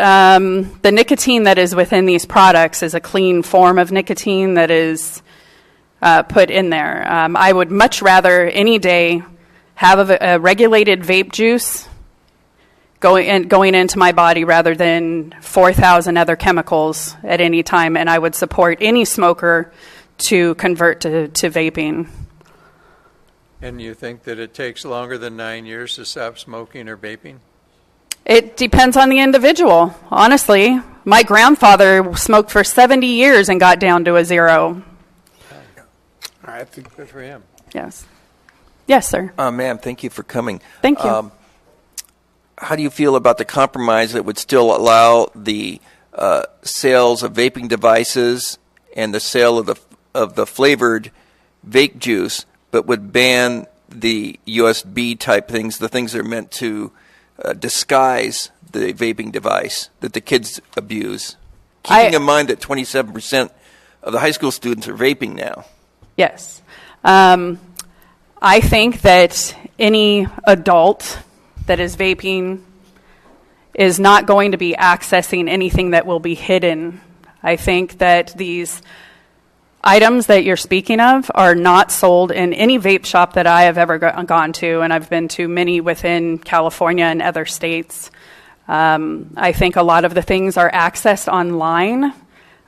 the nicotine that is within these products is a clean form of nicotine that is put in there. I would much rather any day have a regulated vape juice going into my body rather than 4,000 other chemicals at any time, and I would support any smoker to convert to vaping. And you think that it takes longer than 9 years to stop smoking or vaping? It depends on the individual, honestly. My grandfather smoked for 70 years and got down to a 0. All right, I think Good for him. Yes. Yes, sir. Ma'am, thank you for coming. Thank you. How do you feel about the compromise that would still allow the sales of vaping devices and the sale of the flavored vape juice, but would ban the USB type things, the things that are meant to disguise the vaping device that the kids abuse? Keeping in mind that 27% of the high school students are vaping now. Yes. I think that any adult that is vaping is not going to be accessing anything that will be hidden. I think that these items that you're speaking of are not sold in any vape shop that I have ever gone to, and I've been to many within California and other states. I think a lot of the things are accessed online,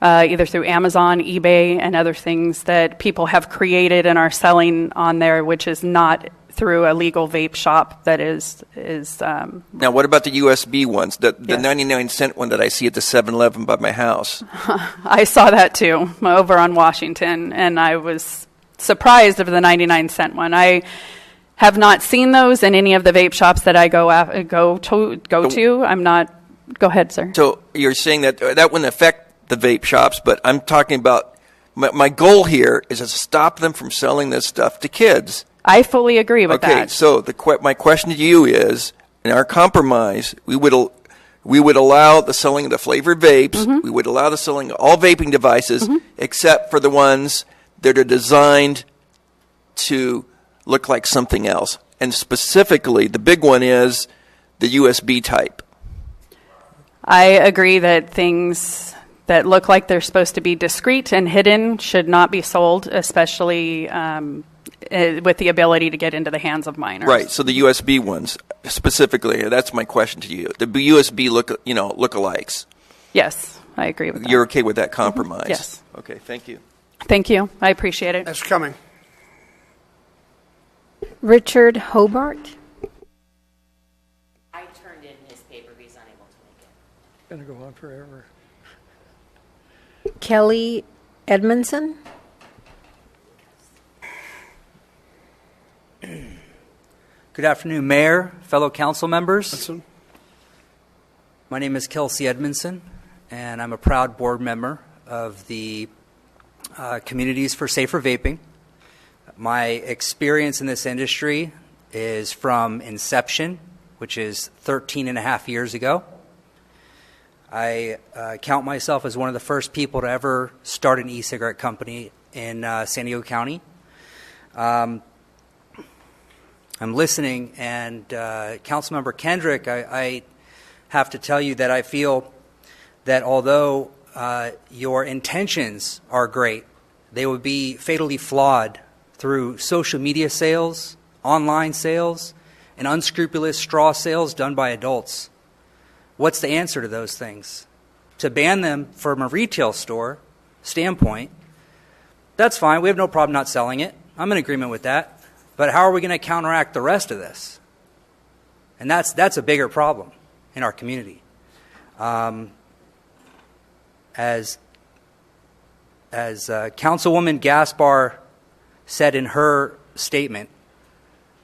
either through Amazon, eBay, and other things that people have created and are selling on there, which is not through a legal vape shop that is Now, what about the USB ones? The 99-cent one that I see at the 7-Eleven by my house? I saw that too over on Washington, and I was surprised of the 99-cent one. I have not seen those in any of the vape shops that I go to. I'm not. Go ahead, sir. So you're saying that wouldn't affect the vape shops, but I'm talking about my goal here is to stop them from selling this stuff to kids. I fully agree with that. Okay, so my question to you is, in our compromise, we would allow the selling of the flavored vapes. Mm-hmm. We would allow the selling of all vaping devices, mm-hmm. except for the ones that are designed to look like something else. And specifically, the big one is the USB type. I agree that things that look like they're supposed to be discreet and hidden should not be sold, especially with the ability to get into the hands of minors. Right. So the USB ones specifically. That's my question to you. The USB lookalikes. Yes, I agree with that. You're okay with that compromise? Mm-hmm. Yes. Okay. Thank you. Thank you. I appreciate it. Thanks for coming. Richard Hobart. I turned in his paper. He's unable to make it. It's going to go on forever. Kelly Edmondson. Good afternoon, Mayor, fellow council members. My name is Kelsey Edmondson, and I'm a proud board member of the Communities for Safer Vaping. My experience in this industry is from inception, which is 13 and a half years ago. I count myself as one of the first people to ever start an e-cigarette company in San Diego County. I'm listening, and Councilmember Kendrick, I have to tell you that I feel that although your intentions are great, they would be fatally flawed through social media sales, online sales, and unscrupulous straw sales done by adults. What's the answer to those things? To ban them from a retail store standpoint, that's fine. We have no problem not selling it. I'm in agreement with that. But how are we going to counteract the rest of this? And that's a bigger problem in our community. As Councilwoman Gaspar said in her statement,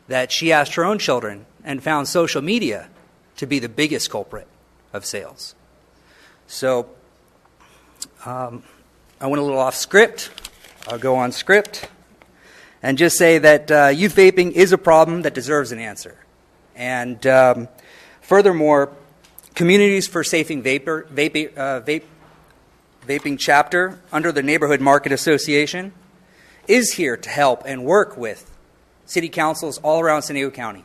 that she asked her own children and found social media to be the biggest culprit of sales. So I went a little off script. I'll go on script and just say that youth vaping is a problem that deserves an answer. And furthermore, Communities for Safing Vaping chapter under the Neighborhood Market Association is here to help and work with city councils all around San Diego County.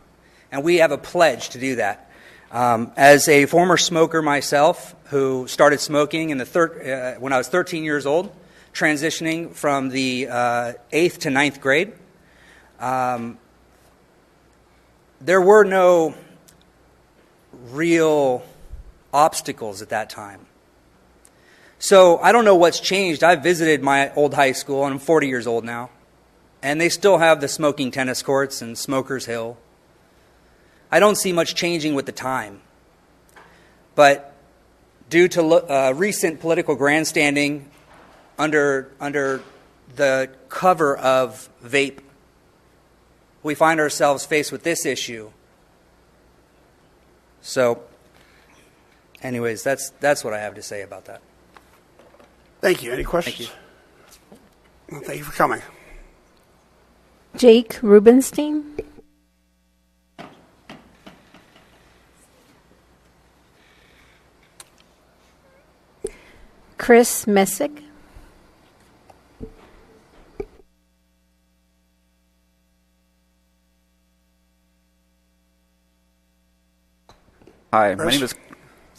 And we have a pledge to do that. As a former smoker myself, who started smoking in when I was 13 years old, transitioning from the 8th to 9th grade, there were no real obstacles at that time. So I don't know what's changed. I visited my old high school, and I'm 40 years old now, and they still have the smoking tennis courts and Smokers Hill. I don't see much changing with the time. But due to recent political grandstanding under the cover of vape, we find ourselves faced with this issue. So, anyways, that's what I have to say about that. Thank you. Any questions? Thank you. Well, thank you for coming. Jake Rubenstein. Chris Messick. Hi, my name is...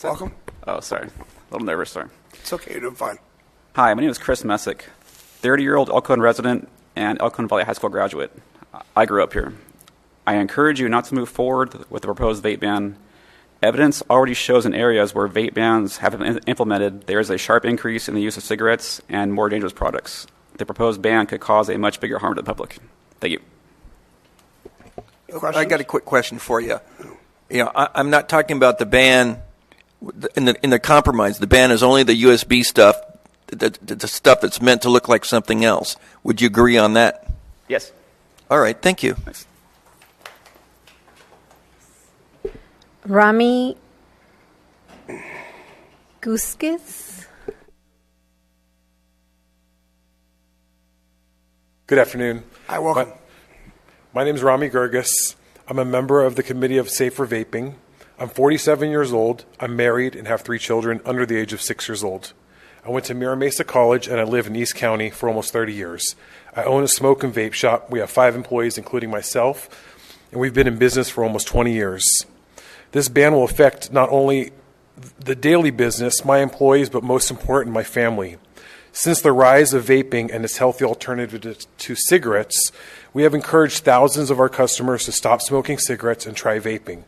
Welcome. Oh, sorry. A little nervous, sorry. It's okay. You're doing fine. Hi, my name is Chris Messick, 30-year-old El Cajon resident and El Cajon Valley High School graduate. I grew up here. I encourage you not to move forward with the proposed vape ban. Evidence already shows in areas where vape bans have been implemented, there is a sharp increase in the use of cigarettes and more dangerous products. The proposed ban could cause a much bigger harm to the public. Thank you. I got a quick question for you. I'm not talking about the ban in the compromise. The ban is only the USB stuff, the stuff that's meant to look like something else. Would you agree on that? Yes. All right. Thank you. Thanks. Rami Guskis. Good afternoon. Hi, welcome. My name is Rami Gurgis. I'm a member of the Committee of Safer Vaping. I'm 47 years old. I'm married and have 3 children under the age of 6 years old. I went to Mira Mesa College and I live in East County for almost 30 years. I own a smoke and vape shop. We have 5 employees, including myself, and we've been in business for almost 20 years. This ban will affect not only the daily business, my employees, but most important, my family. Since the rise of vaping and its healthy alternative to cigarettes, we have encouraged thousands of our customers to stop smoking cigarettes and try vaping.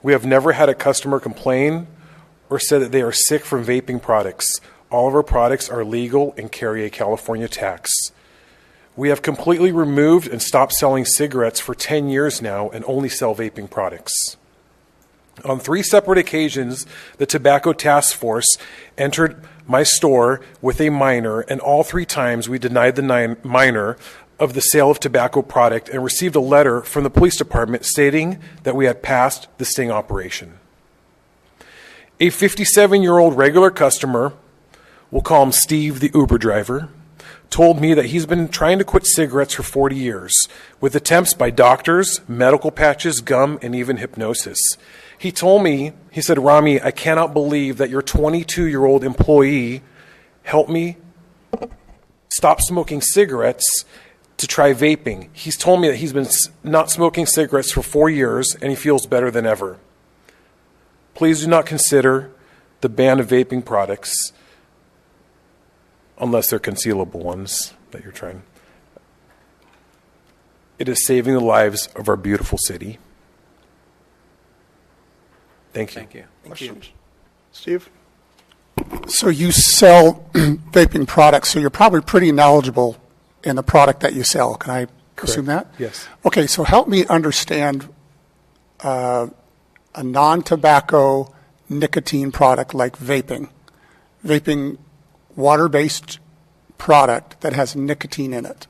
We have never had a customer complain or said that they are sick from vaping products. All of our products are legal and carry a California tax. We have completely removed and stopped selling cigarettes for 10 years now and only sell vaping products. On 3 separate occasions, the Tobacco Task Force entered my store with a minor, and all 3 times we denied the minor of the sale of tobacco product and received a letter from the police department stating that we had passed the sting operation. A 57-year-old regular customer, we'll call him Steve the Uber driver, told me that he's been trying to quit cigarettes for 40 years, with attempts by doctors, medical patches, gum, and even hypnosis. He told me, he said, Rami, I cannot believe that your 22-year-old employee helped me stop smoking cigarettes to try vaping. He's told me that he's been not smoking cigarettes for 4 years and he feels better than ever. Please do not consider the ban of vaping products, unless they're concealable ones that you're trying. It is saving the lives of our beautiful city. Thank you. Thank you. Questions? Steve? So you sell vaping products, so you're probably pretty knowledgeable in the product that you sell. Can I assume that? Yes. Okay, so help me understand a non-tobacco nicotine product like vaping. Vaping water-based product that has nicotine in it.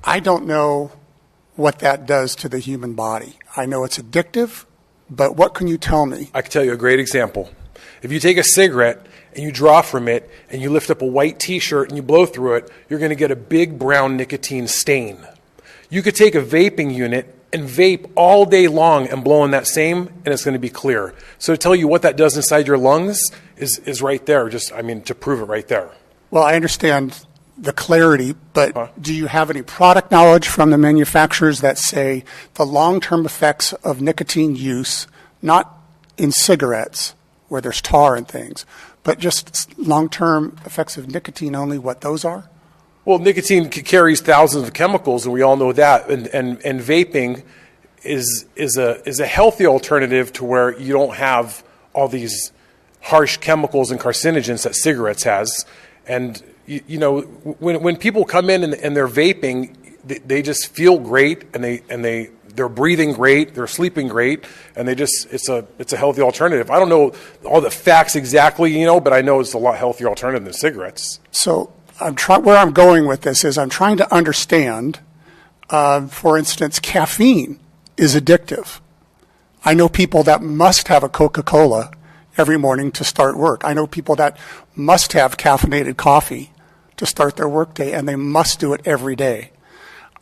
I don't know what that does to the human body. I know it's addictive, but what can you tell me? I can tell you a great example. If you take a cigarette and you draw from it and you lift up a white T-shirt and you blow through it, you're going to get a big brown nicotine stain. You could take a vaping unit and vape all day long and blow in that same, and it's going to be clear. So to tell you what that does inside your lungs is right there, to prove it right there. Well, I understand the clarity, but do you have any product knowledge from the manufacturers that say the long-term effects of nicotine use, not in cigarettes where there's tar and things, but just long-term effects of nicotine only, what those are? Well, nicotine carries thousands of chemicals, and we all know that. And vaping is a healthy alternative to where you don't have all these harsh chemicals and carcinogens that cigarettes has. And when people come in and they're vaping, they just feel great, and they're breathing great, they're sleeping great, and it's a healthy alternative. I don't know all the facts exactly, but I know it's a lot healthier alternative than cigarettes. So where I'm going with this is I'm trying to understand, for instance, caffeine is addictive. I know people that must have a Coca-Cola every morning to start work. I know people that must have caffeinated coffee to start their workday, and they must do it every day.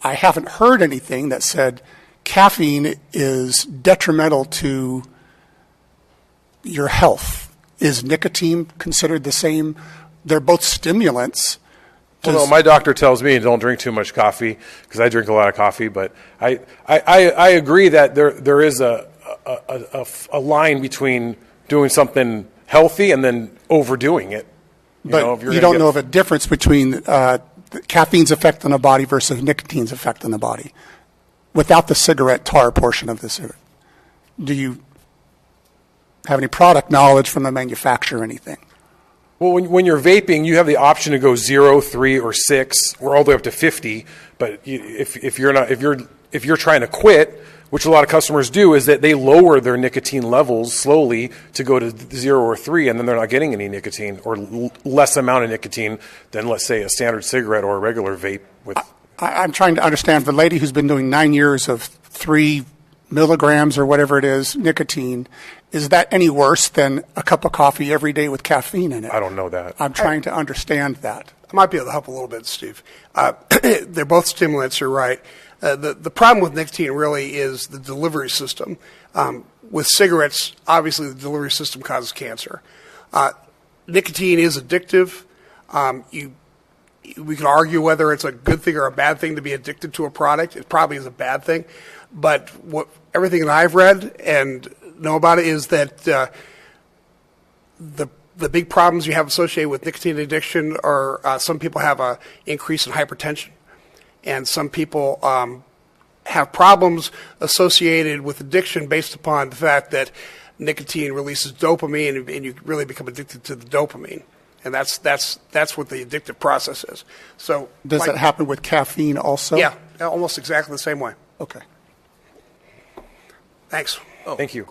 I haven't heard anything that said caffeine is detrimental to your health. Is nicotine considered the same? They're both stimulants. Well, no, my doctor tells me don't drink too much coffee because I drink a lot of coffee. But I agree that there is a line between doing something healthy and then overdoing it. But you don't know of a difference between caffeine's effect on the body versus nicotine's effect on the body without the cigarette tar portion of the cigarette. Do you have any product knowledge from the manufacturer or anything? Well, when you're vaping, you have the option to go 0, 3, or 6, or all the way up to 50. But if you're trying to quit, which a lot of customers do, is that they lower their nicotine levels slowly to go to 0 or 3, and then they're not getting any nicotine or less amount of nicotine than, let's say, a standard cigarette or a regular vape. I'm trying to understand the lady who's been doing 9 years of 3 milligrams or whatever it is, nicotine. Is that any worse than a cup of coffee every day with caffeine in it? I don't know that. I'm trying to understand that. I might be able to help a little bit, Steve. They're both stimulants, you're right. The problem with nicotine really is the delivery system. With cigarettes, obviously the delivery system causes cancer. Nicotine is addictive. We can argue whether it's a good thing or a bad thing to be addicted to a product. It probably is a bad thing. But everything that I've read and know about it is that the big problems you have associated with nicotine addiction are some people have an increase in hypertension, and some people have problems associated with addiction based upon the fact that nicotine releases dopamine, and you really become addicted to the dopamine. And that's what the addictive process is. So does that happen with caffeine also? Yeah, almost exactly the same way. Okay. Thanks. Oh, thank you.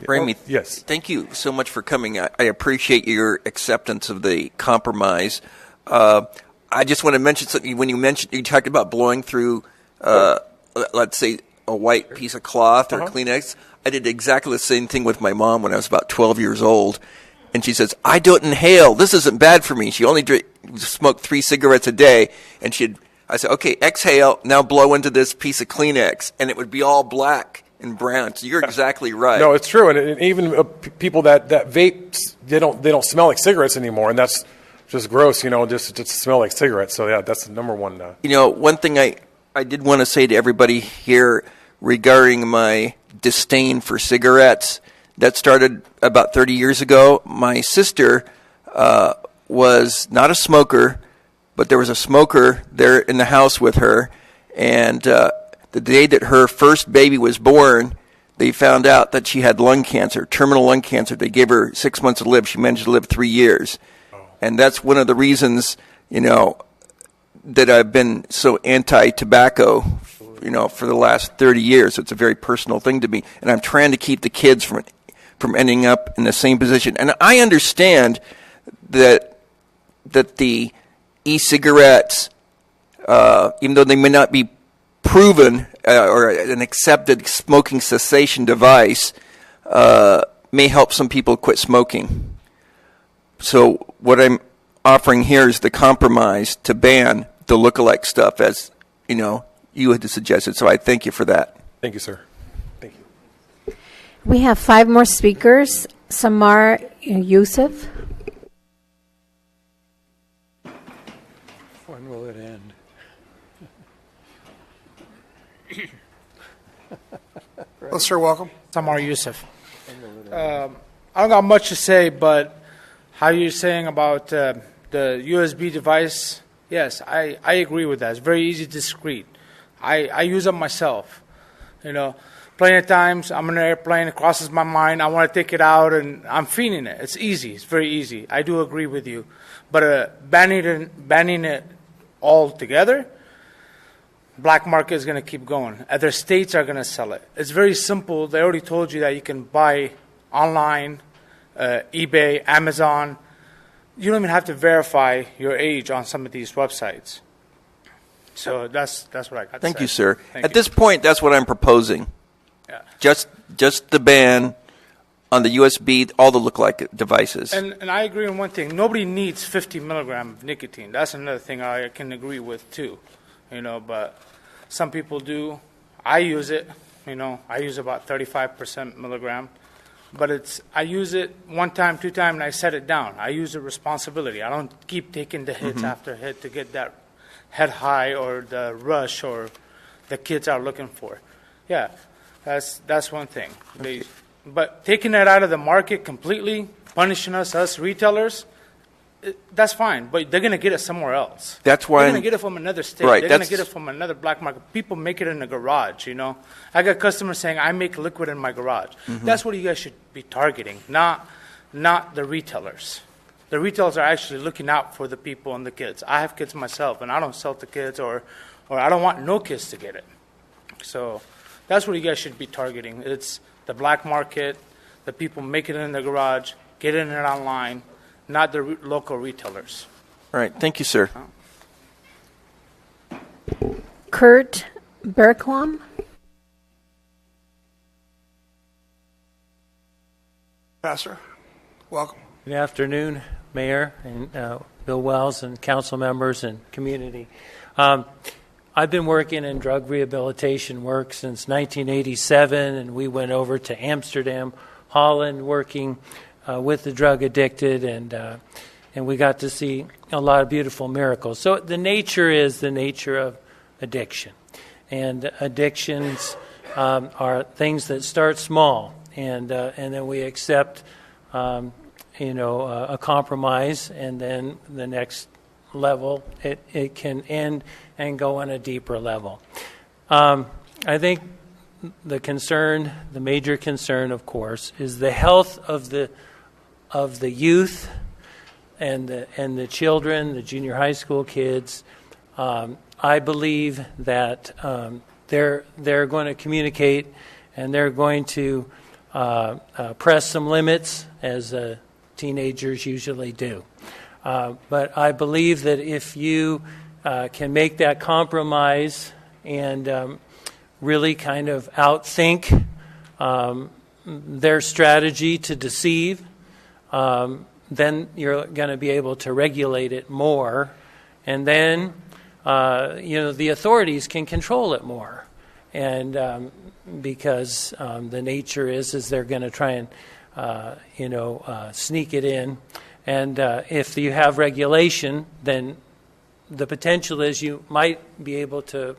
Ramey, yes. Thank you so much for coming. I appreciate your acceptance of the compromise. I just want to mention something. When you talked about blowing through, let's say, a white piece of cloth or Kleenex, I did exactly the same thing with my mom when I was about 12 years old. And she says, I don't inhale. This isn't bad for me. She only smoked 3 cigarettes a day. And I said, okay, exhale, now blow into this piece of Kleenex. And it would be all black and brown. So you're exactly right. No, it's true. And even people that vape, they don't smell like cigarettes anymore. And that's just gross, just to smell like cigarettes. So yeah, that's the number one. One thing I did want to say to everybody here regarding my disdain for cigarettes, that started about 30 years ago. My sister was not a smoker, but there was a smoker there in the house with her, and the day that her first baby was born, they found out that she had lung cancer, terminal lung cancer. They gave her 6 months to live. She managed to live 3 years. And that's one of the reasons, that I've been so anti-tobacco, for the last 30 years. It's a very personal thing to me. And I'm trying to keep the kids from ending up in the same position. And I understand that the e-cigarettes, even though they may not be proven or an accepted smoking cessation device, may help some people quit smoking. So what I'm offering here is the compromise to ban the lookalike stuff, as you had suggested. So I thank you for that. Thank you, sir. Thank you. We have 5 more speakers. Samar Youssef. When will it end? Well, sir, welcome. Samar Youssef. I don't got much to say, but how you're saying about the USB device, yes, I agree with that. It's very easy, discreet. I use it myself. Plenty of times I'm in an airplane, it crosses my mind, I want to take it out, and I'm feeling it. It's easy. It's very easy. I do agree with you. But banning it altogether, black market is going to keep going. Other states are going to sell it. It's very simple. They already told you that you can buy online, eBay, Amazon. You don't even have to verify your age on some of these websites. So that's what I got to say. Thank you, sir. Thank At you. this point, that's what I'm proposing. Yeah. Just the ban on the USB, all the lookalike devices. And I agree on one thing. Nobody needs 50 milligram of nicotine. That's another thing I can agree with, too. But some people do. I use it. I use about 35% milligram. But I use it 1 time, 2 times, and I set it down. I use the responsibility. I don't keep taking the hits after hit to get that head high or the rush or the kids are looking for. Yeah, that's one thing. But taking that out of the market completely, punishing us retailers, that's fine. But they're going to get it somewhere else. That's why they're going to get it from another state. Right, They're going to get it from another black market. People make it in the garage, I got customers saying, I make liquid in my garage. That's what you guys should be targeting, not the retailers. The retailers are actually looking out for the people and the kids. I have kids myself, and I don't sell to kids, or I don't want no kids to get it. So that's what you guys should be targeting. It's the black market, the people making it in the garage, getting it online, not the local retailers. All right. Thank you, sir. Kurt Bergquam. Pastor, welcome. Good afternoon, Mayor and Bill Wells and council members and community. I've been working in drug rehabilitation work since 1987, and we went over to Amsterdam, Holland, working with the drug addicted, and we got to see a lot of beautiful miracles. So the nature is the nature of addiction, and addictions are things that start small, and then we accept a compromise, and then the next level, it can end and go on a deeper level. I think the major concern, of course, is the health of the youth and the children, the junior high school kids. I believe that they're going to communicate, and they're going to press some limits, as teenagers usually do. But I believe that if you can make that compromise and really kind of outthink their strategy to deceive, then you're going to be able to regulate it more. And then, the authorities can control it more. And because the nature is they're going to try and, sneak it in. And if you have regulation, then the potential is you might be able to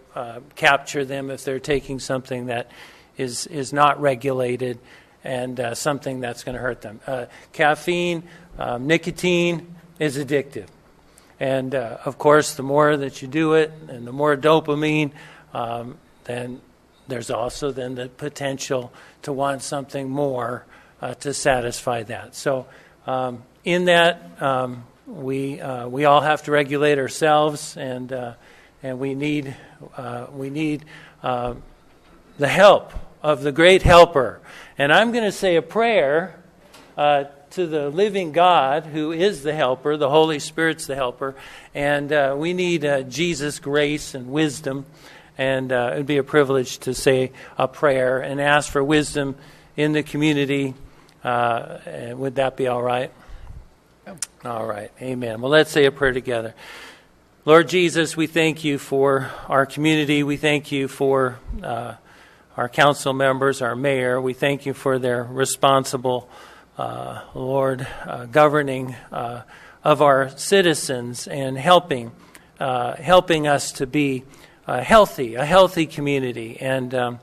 capture them if they're taking something that is not regulated and something that's going to hurt them. Caffeine, nicotine is addictive. And, of course, the more that you do it and the more dopamine, then there's also then the potential to want something more to satisfy that. So in that, we all have to regulate ourselves, and we need the help of the great helper. And I'm going to say a prayer to the living God, who is the helper. The Holy Spirit's the helper, and we need Jesus' grace and wisdom. And it would be a privilege to say a prayer and ask for wisdom in the community. Would that be all right? All right. Amen. Well, let's say a prayer together. Lord Jesus, we thank you for our community. We thank you for our council members, our mayor. We thank you for their responsible, Lord, governing of our citizens and helping us to be a healthy community. And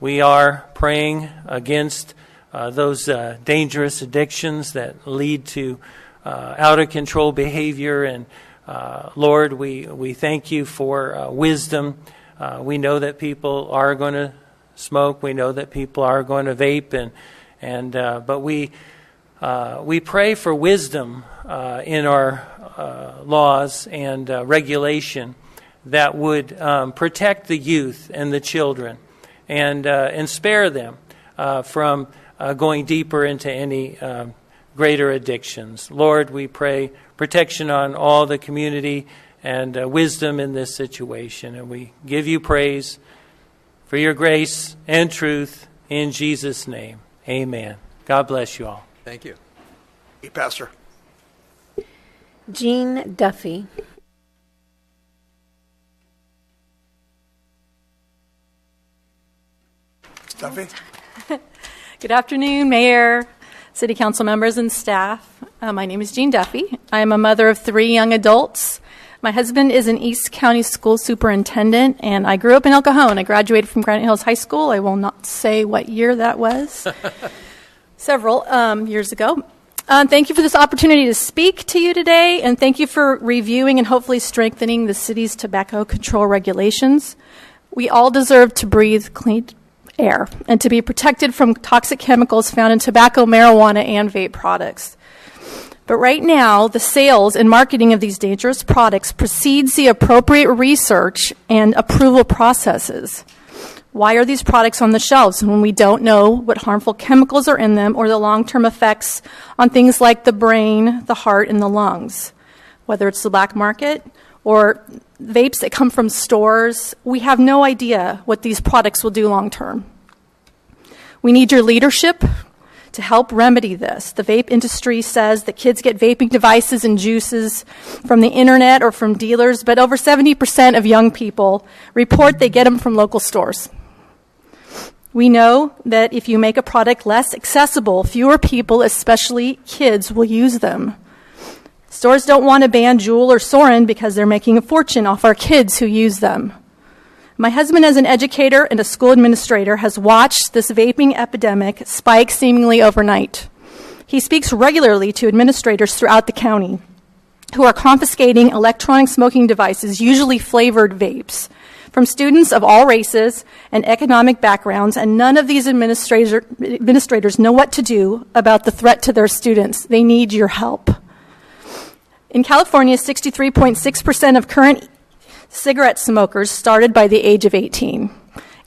we are praying against those dangerous addictions that lead to out-of-control behavior. And Lord, we thank you for wisdom. We know that people are going to smoke. We know that people are going to vape, but we pray for wisdom in our laws and regulation that would protect the youth and the children and spare them from going deeper into any greater addictions. Lord, we pray protection on all the community and wisdom in this situation. And we give you praise for your grace and truth in Jesus' name. Amen. God bless you all. Thank you. Hey, Pastor. Jean Duffy. Duffy. Good afternoon, Mayor, City Council members, and staff. My name is Jean Duffy. I am a mother of 3 young adults. My husband is an East County school superintendent, and I grew up in El Cajon. I graduated from Granite Hills High School. I will not say what year that was. Several years ago. Thank you for this opportunity to speak to you today, and thank you for reviewing and hopefully strengthening the city's tobacco control regulations. We all deserve to breathe clean air and to be protected from toxic chemicals found in tobacco, marijuana, and vape products. But right now, the sales and marketing of these dangerous products precedes the appropriate research and approval processes. Why are these products on the shelves when we don't know what harmful chemicals are in them or the long-term effects on things like the brain, the heart, and the lungs? Whether it's the black market or vapes that come from stores, we have no idea what these products will do long-term. We need your leadership to help remedy this. The vape industry says that kids get vaping devices and juices from the internet or from dealers, but over 70% of young people report they get them from local stores. We know that if you make a product less accessible, fewer people, especially kids, will use them. Stores don't want to ban Juul or Soren because they're making a fortune off our kids who use them. My husband, as an educator and a school administrator, has watched this vaping epidemic spike seemingly overnight. He speaks regularly to administrators throughout the county who are confiscating electronic smoking devices, usually flavored vapes, from students of all races and economic backgrounds, and none of these administrators know what to do about the threat to their students. They need your help. In California, 63.6% of current cigarette smokers started by the age of 18.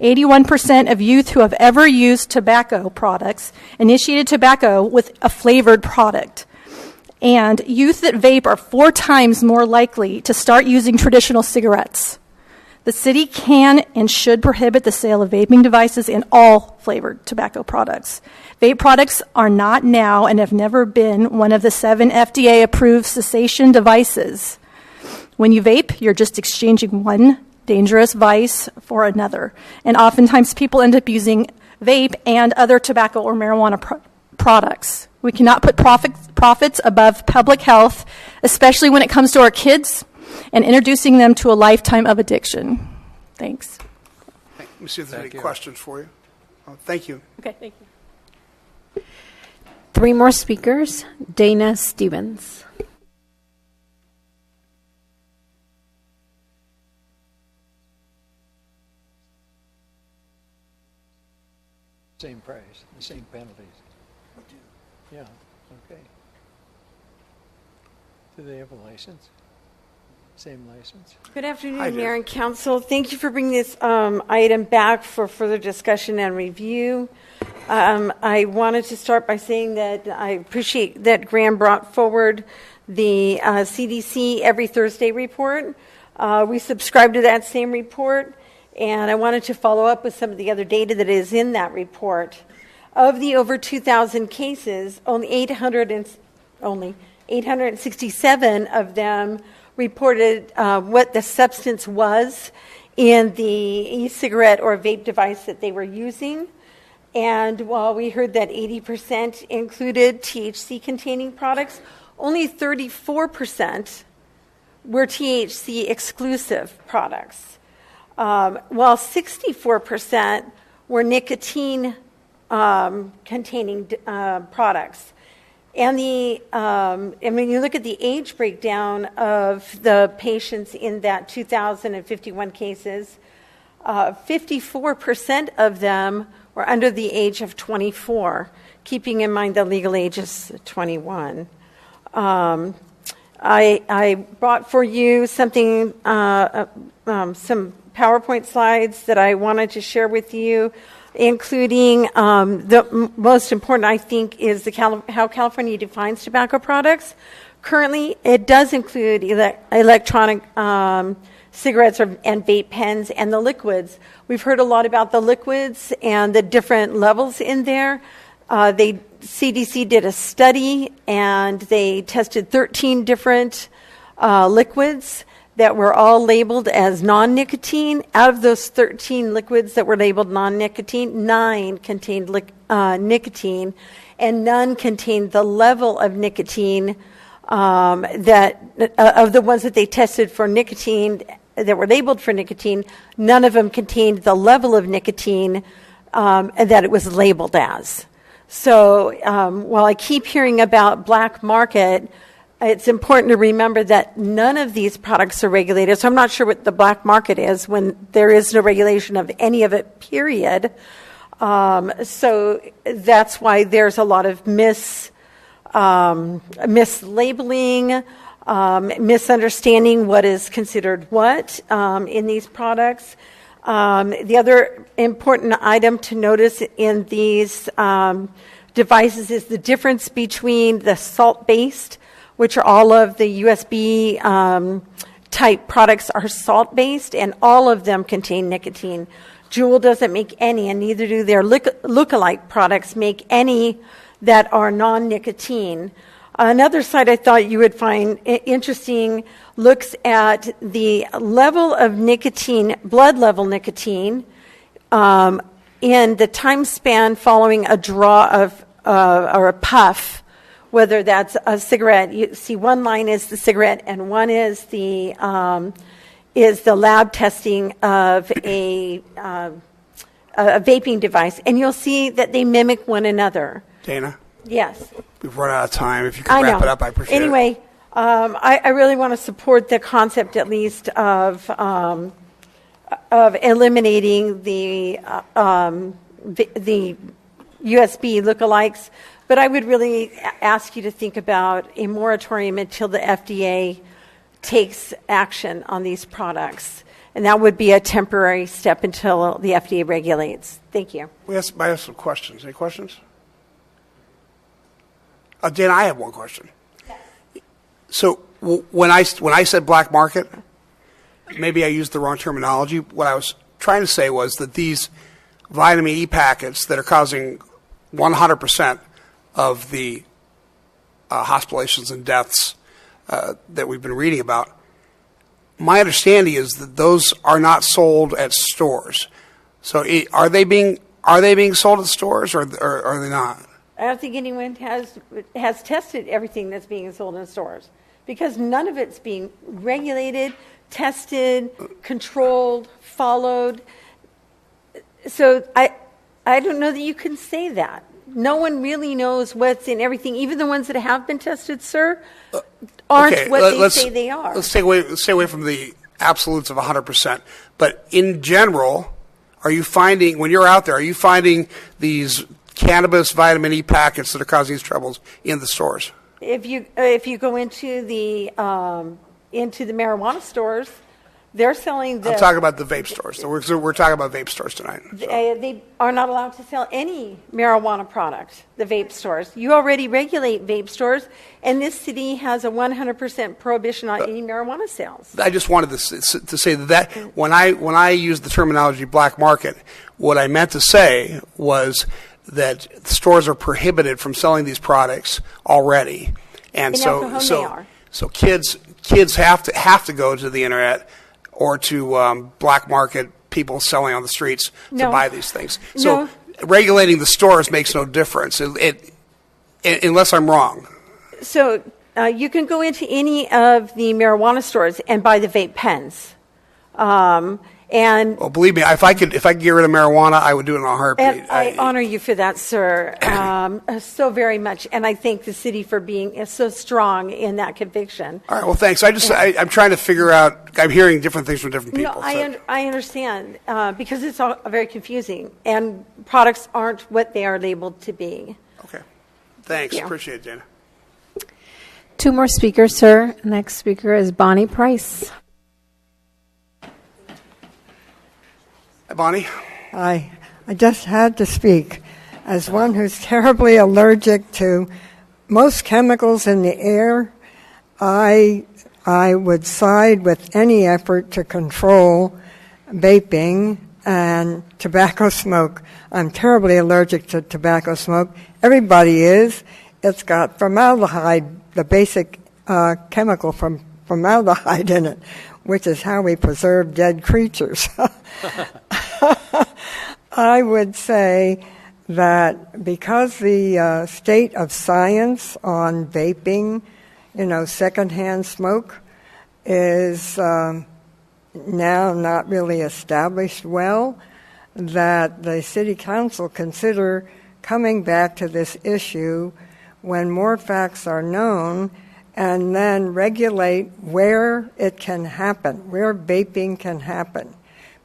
81% of youth who have ever used tobacco products initiated tobacco with a flavored product. And youth that vape are 4 times more likely to start using traditional cigarettes. The city can and should prohibit the sale of vaping devices and all flavored tobacco products. Vape products are not now and have never been one of the 7 FDA-approved cessation devices. When you vape, you're just exchanging one dangerous vice for another. And oftentimes people end up using vape and other tobacco or marijuana products. We cannot put profits above public health, especially when it comes to our kids and introducing them to a lifetime of addiction. Thanks. Let me see if there's any questions for you. Thank you. Okay, thank you. 3 more speakers. Dana Stevens. Same price, the same penalties. Yeah, okay. Do they have a license? Same license? Good afternoon, Mayor and Council. Thank you for bringing this item back for further discussion and review. I wanted to start by saying that I appreciate that Graham brought forward the CDC Every Thursday report. We subscribe to that same report, and I wanted to follow up with some of the other data that is in that report. Of the over 2,000 cases, only 867 of them reported what the substance was in the e-cigarette or vape device that they were using. And while we heard that 80% included THC-containing products, only 34% were THC-exclusive products, while 64% were nicotine-containing products. And when you look at the age breakdown of the patients in that 2,051 cases, 54% of them were under the age of 24, keeping in mind the legal age is 21. I brought for you something, some PowerPoint slides that I wanted to share with you, including the most important, I think, is how California defines tobacco products. Currently, it does include electronic cigarettes and vape pens and the liquids. We've heard a lot about the liquids and the different levels in there. CDC did a study, and they tested 13 different liquids that were all labeled as non-nicotine. Out of those 13 liquids that were labeled non-nicotine, 9 contained nicotine, and none contained the level of nicotine of the ones that they tested for nicotine that were labeled for nicotine. None of them contained the level of nicotine that it was labeled as. So while I keep hearing about black market, it's important to remember that none of these products are regulated. So I'm not sure what the black market is when there is no regulation of any of it, period. So that's why there's a lot of mislabeling, misunderstanding what is considered what in these products. The other important item to notice in these devices is the difference between the salt-based, which are all of the USB type products are salt-based, and all of them contain nicotine. Juul doesn't make any, and neither do their lookalike products make any that are non-nicotine. Another site I thought you would find interesting looks at the level of nicotine, blood level nicotine, in the time span following a draw of or a puff, whether that's a cigarette. You see, one line is the cigarette, and one is the lab testing of a vaping device, and you'll see that they mimic one another. Dana? Yes. We've run out of time. If you could wrap it up, I appreciate it. Anyway, I really want to support the concept, at least, of eliminating the USB lookalikes. But I would really ask you to think about a moratorium until the FDA takes action on these products. And that would be a temporary step until the FDA regulates. Thank you. I have some questions. Any questions? Dana, I have one question. Yes. So when I said black market, maybe I used the wrong terminology. What I was trying to say was that these vitamin E packets that are causing 100% of the hospitalizations and deaths that we've been reading about, my understanding is that those are not sold at stores. So are they being sold at stores, or are they not? I don't think anyone has tested everything that's being sold in stores because none of it's being regulated, tested, controlled, followed. So I don't know that you can say that. No one really knows what's in everything. Even the ones that have been tested, sir, aren't what they say they are. Let's stay away from the absolutes of 100%. But in general, are you finding, when you're out there, are you finding these cannabis vitamin E packets that are causing these troubles in the stores? If you go into the marijuana stores, they're selling I'm talking about the vape stores. So we're talking about vape stores tonight. They are not allowed to sell any marijuana product, the vape stores. You already regulate vape stores, and this city has a 100% prohibition on any marijuana sales. I just wanted to say that when I used the terminology black market, what I meant to say was that stores are prohibited from selling these products already, and so kids have to go to the internet or to black market people selling on the streets to buy these things. So regulating the stores makes no difference, unless I'm wrong. So you can go into any of the marijuana stores and buy the vape pens. Well, believe me, if I could get rid of marijuana, I would do it in a heartbeat. And I honor you for that, sir, so very much. And I thank the city for being so strong in that conviction. All right. Well, thanks. I'm trying to figure out. I'm hearing different things from different people. No, I understand because it's all very confusing, and products aren't what they are labeled to be. Okay. Thanks. Appreciate it, Jana. 2 more speakers, sir. Next speaker is Bonnie Price. Hi, Bonnie. Hi. I just had to speak. As one who's terribly allergic to most chemicals in the air, I would side with any effort to control vaping and tobacco smoke. I'm terribly allergic to tobacco smoke. Everybody is. It's got formaldehyde, the basic chemical from formaldehyde in it, which is how we preserve dead creatures. I would say that because the state of science on vaping, secondhand smoke, is now not really established well, that the City Council consider coming back to this issue when more facts are known, and then regulate where it can happen, where vaping can happen,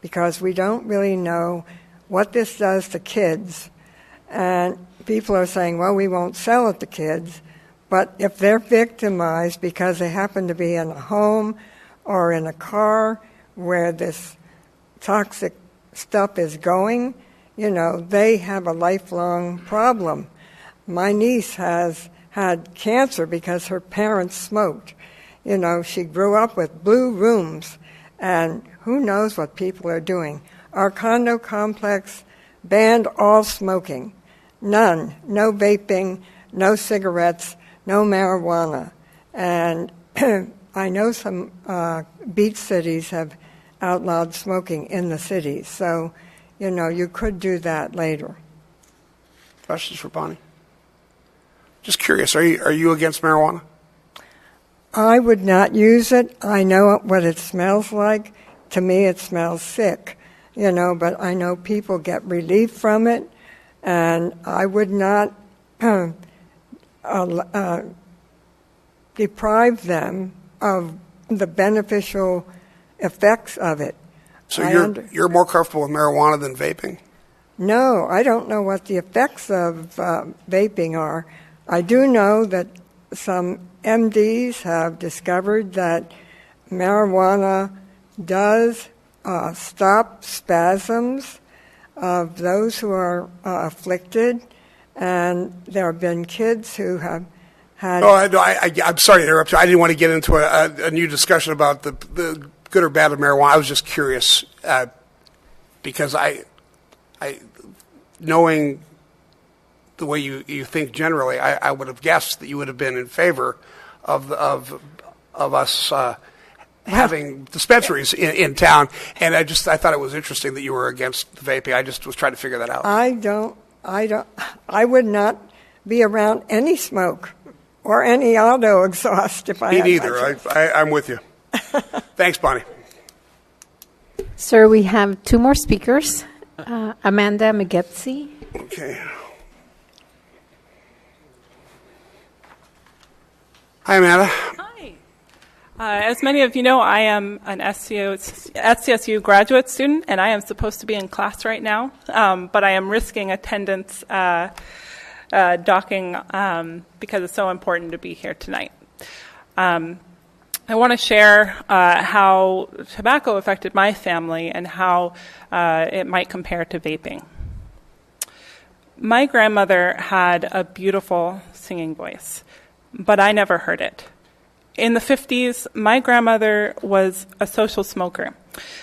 because we don't really know what this does to kids. And people are saying, well, we won't sell it to kids, but if they're victimized because they happen to be in a home or in a car where this toxic stuff is going, they have a lifelong problem. My niece has had cancer because her parents smoked. She grew up with blue rooms, and who knows what people are doing. Our condo complex banned all smoking. None. No vaping, no cigarettes, no marijuana. And I know some beach cities have outlawed smoking in the cities. So, you could do that later. Questions for Bonnie? Just curious, are you against marijuana? I would not use it. I know what it smells like. To me, it smells sick, but I know people get relief from it, and I would not deprive them of the beneficial effects of it. So you're more comfortable with marijuana than vaping? No, I don't know what the effects of vaping are. I do know that some MDs have discovered that marijuana does stop spasms of those who are afflicted, and there have been kids who have had... I'm sorry to interrupt you. I didn't want to get into a new discussion about the good or bad of marijuana. I was just curious because I knowing the way you think generally, I would have guessed that you would have been in favor of us having dispensaries in town, and I thought it was interesting that you were against the vaping. I just was trying to figure that out. I would not be around any smoke or any auto exhaust if I Me had neither. I'm with you. Thanks, Bonnie. Sir, we have two more speakers. Amanda McGetsy. Okay. Hi, Amanda. Hi. As many of you know, I am an SCSU graduate student, and I am supposed to be in class right now, but I am risking attendance docking because it's so important to be here tonight. I want to share how tobacco affected my family and how it might compare to vaping. My grandmother had a beautiful singing voice, but I never heard it. In the 50s, my grandmother was a social smoker.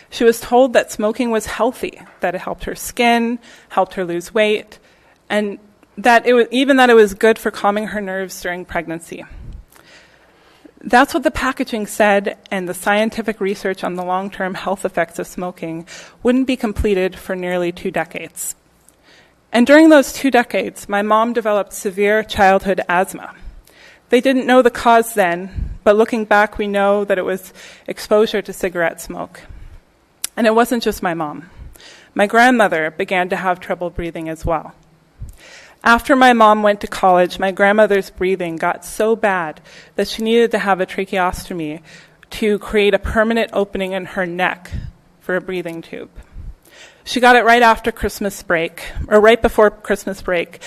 She was told that smoking was healthy, that it helped her skin, helped her lose weight, and that it was good for calming her nerves during pregnancy. That's what the packaging said, and the scientific research on the long-term health effects of smoking wouldn't be completed for nearly 2 decades. And during those 2 decades, my mom developed severe childhood asthma. They didn't know the cause then, but looking back, we know that it was exposure to cigarette smoke. And it wasn't just my mom. My grandmother began to have trouble breathing as well. After my mom went to college, my grandmother's breathing got so bad that she needed to have a tracheostomy to create a permanent opening in her neck for a breathing tube. She got it right after Christmas break, or right before Christmas break,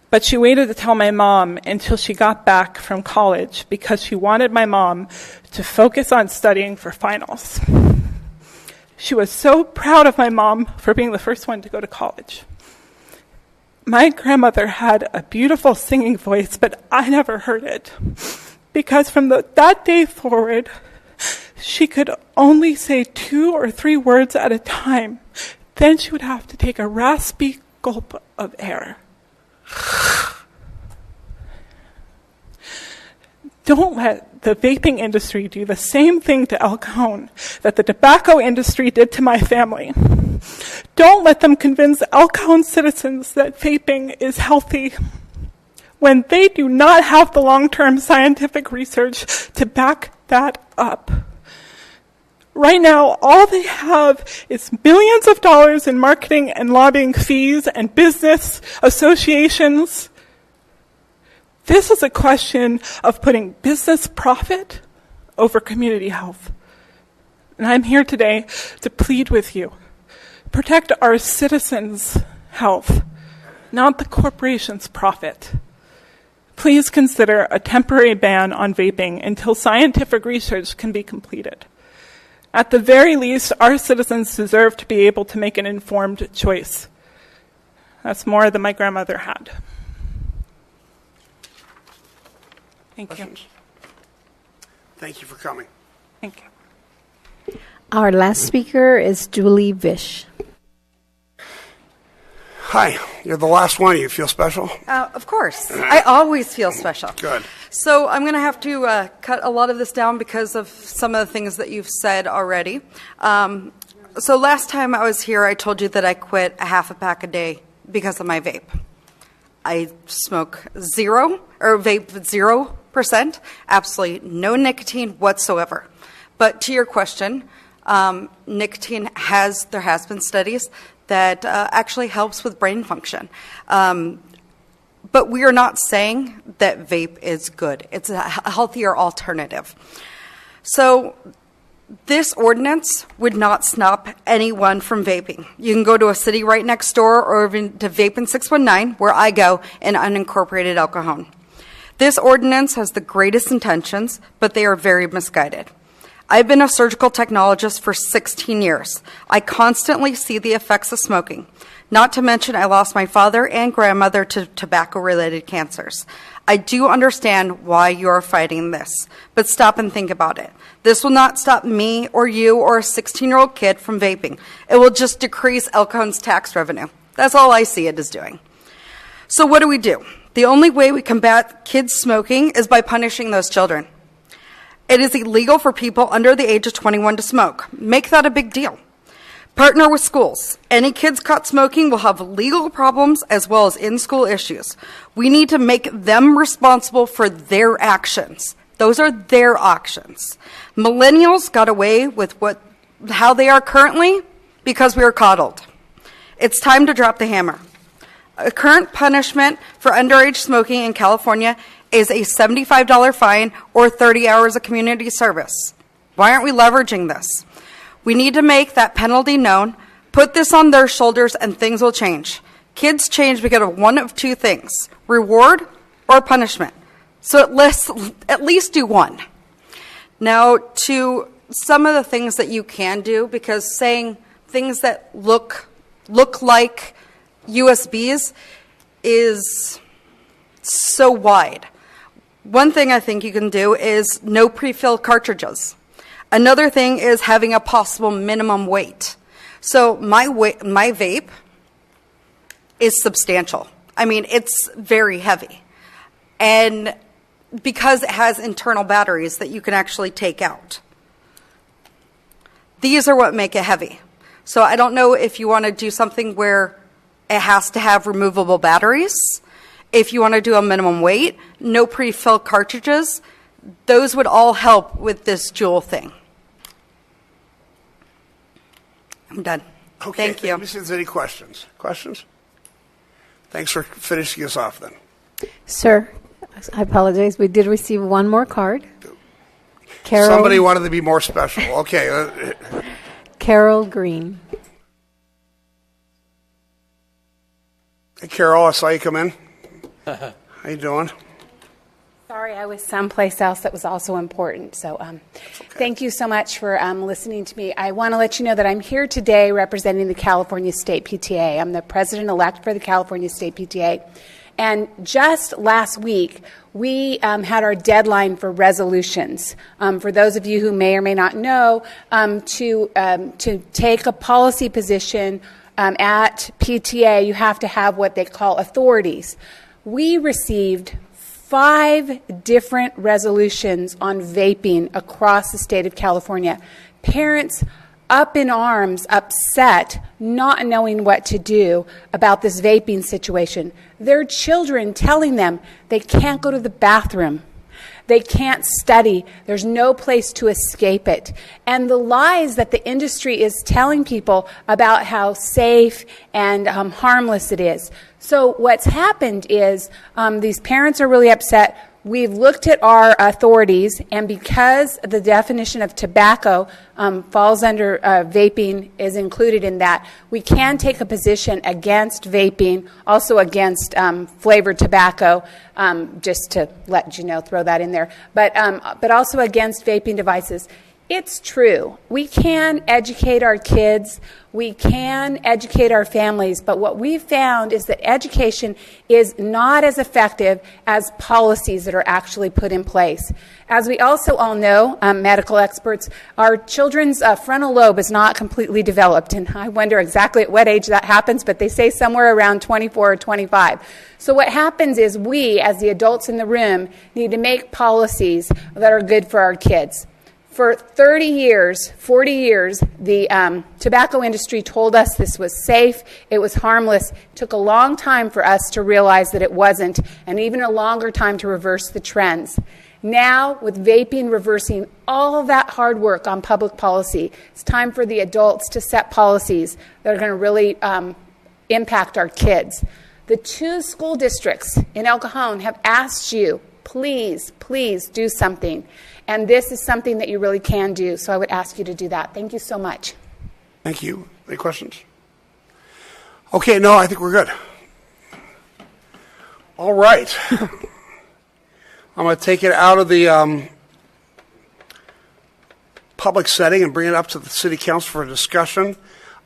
but she waited to tell my mom until she got back from college because she wanted my mom to focus on studying for finals. She was so proud of my mom for being the first one to go to college. My grandmother had a beautiful singing voice, but I never heard it. Because from that day forward, she could only say 2 or 3 words at a time. Then she would have to take a raspy gulp of air. Don't let the vaping industry do the same thing to El Cajon that the tobacco industry did to my family. Don't let them convince El Cajon citizens that vaping is healthy when they do not have the long-term scientific research to back that up. Right now, all they have is millions of dollars in marketing and lobbying fees and business associations. This is a question of putting business profit over community health. And I'm here today to plead with you. Protect our citizens' health, not the corporation's profit. Please consider a temporary ban on vaping until scientific research can be completed. At the very least, our citizens deserve to be able to make an informed choice. That's more than my grandmother had. Thank you. Thank you for coming. Thank you. Our last speaker is Julie Vish. Hi, you're the last one. You feel special? Of course. I always feel special. Good. So I'm going to have to cut a lot of this down because of some of the things that you've said already. So last time I was here, I told you that I quit a half a pack a day because of my vape. I smoke vape 0%, absolutely no nicotine whatsoever. But to your question, nicotine there has been studies that actually helps with brain function. But we are not saying that vape is good. It's a healthier alternative. So this ordinance would not stop anyone from vaping. You can go to a city right next door or even to Vaping 619, where I go, in unincorporated El Cajon. This ordinance has the greatest intentions, but they are very misguided. I've been a surgical technologist for 16 years. I constantly see the effects of smoking. Not to mention, I lost my father and grandmother to tobacco-related cancers. I do understand why you are fighting this, but stop and think about it. This will not stop me or you or a 16-year-old kid from vaping. It will just decrease El Cajon's tax revenue. That's all I see it as doing. So what do? The only way we combat kids smoking is by punishing those children. It is illegal for people under the age of 21 to smoke. Make that a big deal. Partner with schools. Any kids caught smoking will have legal problems as well as in-school issues. We need to make them responsible for their actions. Those are their actions. Millennials got away with how they are currently because we were coddled. It's time to drop the hammer. A current punishment for underage smoking in California is a $75 fine or 30 hours of community service. Why aren't we leveraging this? We need to make that penalty known, put this on their shoulders, and things will change. Kids change because of one of two things, reward or punishment. So at least do one. Now, to some of the things that you can do, because saying things that look like USBs is so wide. One thing I think you can do is no pre-filled cartridges. Another thing is having a possible minimum weight. So my vape is substantial. I mean, it's very heavy. And because it has internal batteries that you can actually take out. These are what make it heavy. So I don't know if you want to do something where it has to have removable batteries. If you want to do a minimum weight, no pre-filled cartridges, those would all help with this Juul thing. I'm done. Okay, Thank you. Let me see if there's any questions. Questions? Thanks for finishing us off then. Sir, I apologize. We did receive one more card. Carol, Somebody wanted to be more special. Okay. Carol Green. Hey, Carol, I saw you come in. How you doing? Sorry, I was someplace else that was also important. So thank you so much for listening to me. I want to let you know that I'm here today representing the California State PTA. I'm the president-elect for the California State PTA. And just last week, we had our deadline for resolutions. For those of you who may or may not know, to take a policy position at PTA, you have to have what they call authorities. We received 5 different resolutions on vaping across the state of California. Parents up in arms, upset, not knowing what to do about this vaping situation. Their children telling them they can't go to the bathroom. They can't study. There's no place to escape it. And the lies that the industry is telling people about how safe and harmless it is. So what's happened is these parents are really upset. We've looked at our authorities, and because the definition of tobacco falls under vaping is included in that, we can take a position against vaping, also against flavored tobacco, just to let you know, throw that in there, but also against vaping devices. It's true. We can educate our kids. We can educate our families. But what we've found is that education is not as effective as policies that are actually put in place. As we also all know, medical experts, our children's frontal lobe is not completely developed. And I wonder exactly at what age that happens, but they say somewhere around 24 or 25. So what happens is we, as the adults in the room, need to make policies that are good for our kids. For 30 years, 40 years, the tobacco industry told us this was safe, it was harmless. It took a long time for us to realize that it wasn't, and even a longer time to reverse the trends. Now, with vaping reversing all of that hard work on public policy, it's time for the adults to set policies that are going to really impact our kids. The 2 school districts in El Cajon have asked you, please, please do something. And this is something that you really can do, so I would ask you to do that. Thank you so much. Thank you. Any questions? Okay, no, I think we're good. All right. I'm going to take it out of the public setting and bring it up to the City Council for a discussion.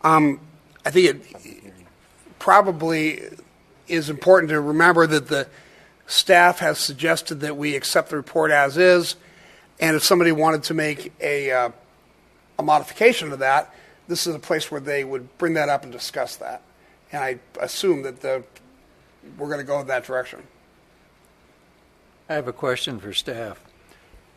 I think it probably is important to remember that the staff has suggested that we accept the report as is. And if somebody wanted to make a modification to that, this is a place where they would bring that up and discuss that. And I assume that we're going to go in that direction. I have a question for staff.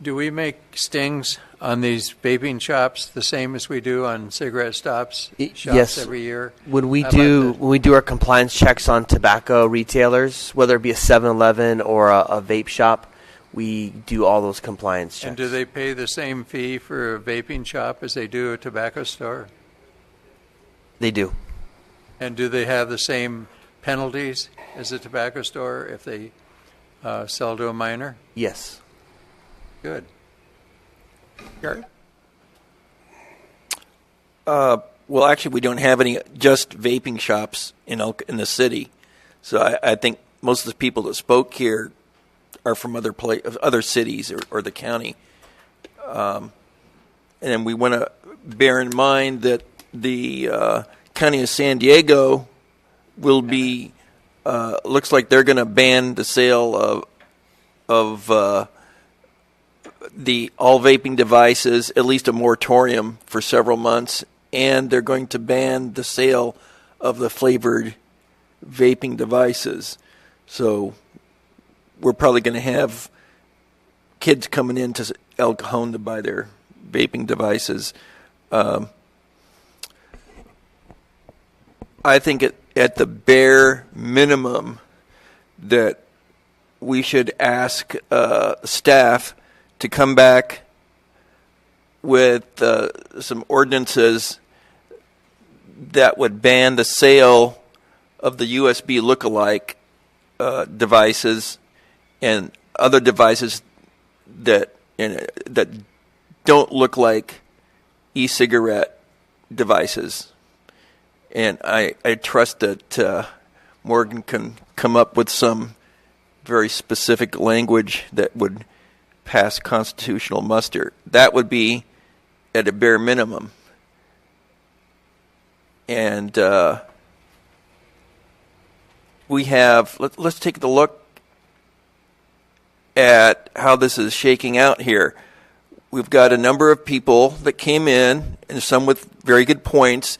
Do we make stings on these vaping shops the same as we do on cigarette shops Yes. every year? When we do our compliance checks on tobacco retailers, whether it be a 7-Eleven or a vape shop, we do all those compliance checks. And do they pay the same fee for a vaping shop as they do a tobacco store? They do. And do they have the same penalties as a tobacco store if they sell to a minor? Yes. Good. Gary? Well, actually, we don't have any just vaping shops in the city. So I think most of the people that spoke here are from other cities or the county. And we want to bear in mind that the County of San Diego will be, looks like they're going to ban the sale of the all vaping devices, at least a moratorium for several months, and they're going to ban the sale of the flavored vaping devices. So we're probably going to have kids coming into El Cajon to buy their vaping devices. I think at the bare minimum that we should ask staff to come back with some ordinances that would ban the sale of the USB lookalike devices and other devices that don't look like e-cigarette devices. And I trust that Morgan can come up with some very specific language that would pass constitutional muster. That would be at a bare minimum. And we have, let's take a look at how this is shaking out here. We've got a number of people that came in, and some with very good points,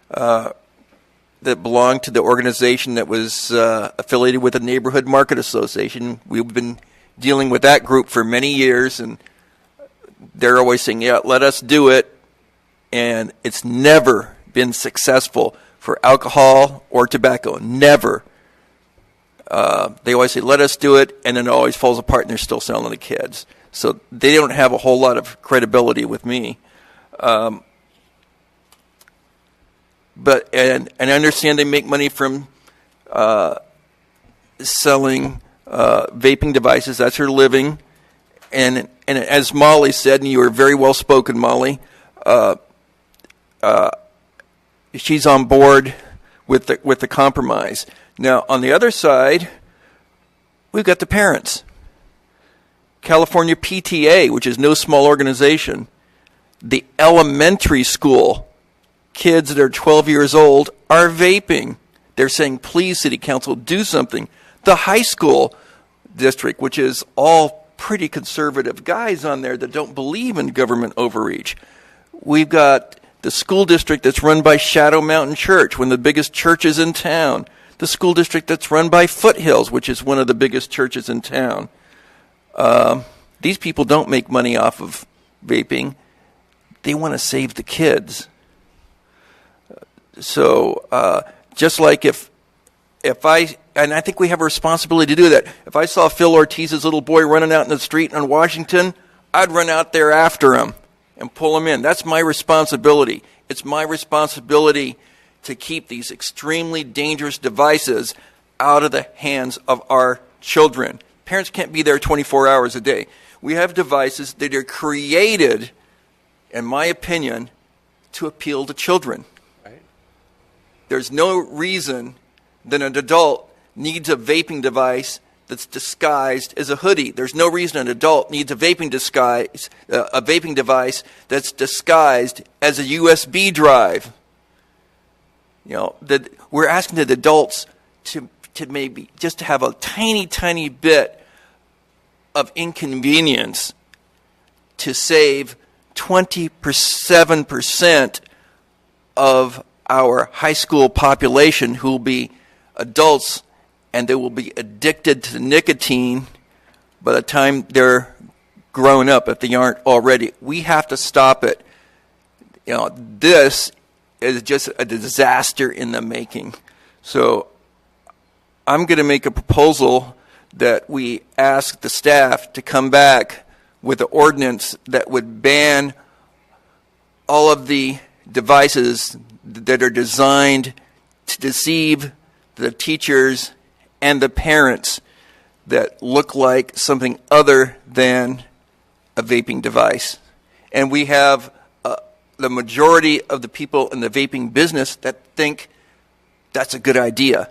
that belong to the organization that was affiliated with the Neighborhood Market Association. We've been dealing with that group for many years, and they're always saying, yeah, let us do it. And it's never been successful for alcohol or tobacco. Never. They always say, let us do it, and then it always falls apart and they're still selling to kids. So they don't have a whole lot of credibility with me. But I understand they make money from selling vaping devices. That's her living. And as Molly said, and you were very well spoken, Molly, she's on board with the compromise. Now, on the other side, we've got the parents. California PTA, which is no small organization, the elementary school kids that are 12 years old are vaping. They're saying, please, City Council, do something. The high school district, which is all pretty conservative guys on there that don't believe in government overreach. We've got the school district that's run by Shadow Mountain Church, one of the biggest churches in town. The school district that's run by Foothills, which is one of the biggest churches in town. These people don't make money off of vaping. They want to save the kids. So just like if I, and I think we have a responsibility to do that. If I saw Phil Ortiz's little boy running out in the street on Washington, I'd run out there after him and pull him in. That's my responsibility. It's my responsibility to keep these extremely dangerous devices out of the hands of our children. Parents can't be there 24 hours a day. We have devices that are created, in my opinion, to appeal to children. Right. There's no reason that an adult needs a vaping device that's disguised as a hoodie. There's no reason an adult needs a vaping device that's disguised as a USB drive. You know, that we're asking the adults to maybe just have a tiny bit of inconvenience to save 27% of our high school population who will be adults, and they will be addicted to nicotine by the time they're grown up if they aren't already. We have to stop it. This is just a disaster in the making. So I'm going to make a proposal that we ask the staff to come back with an ordinance that would ban all of the devices that are designed to deceive the teachers and the parents that look like something other than a vaping device. And we have the majority of the people in the vaping business that think that's a good idea.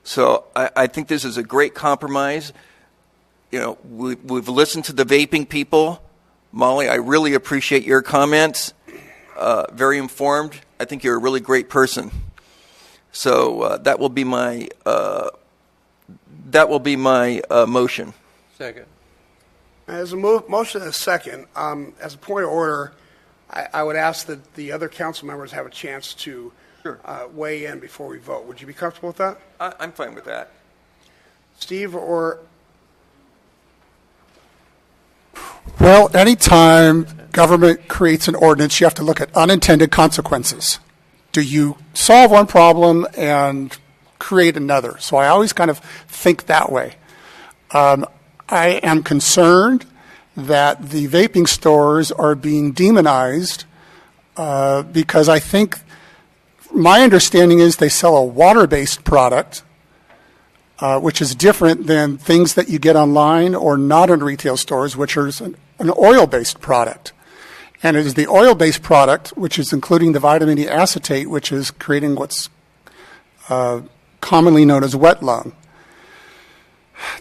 So I think this is a great compromise. We've listened to the vaping people. Molly, I really appreciate your comments. Very informed. I think you're a really great person. So that will be my motion. Second. As a motion and a second, as a point of order, I would ask that the other council members have a chance to weigh in before we vote. Would you be comfortable with that? I'm fine with that. Steve, or? Well, anytime government creates an ordinance, you have to look at unintended consequences. Do you solve one problem and create another? So I always kind of think that way. I am concerned that the vaping stores are being demonized because I think my understanding is they sell a water-based product, which is different than things that you get online or not in retail stores, which are an oil-based product. And it is the oil-based product, which is including the vitamin E acetate, which is creating what's commonly known as wet lung.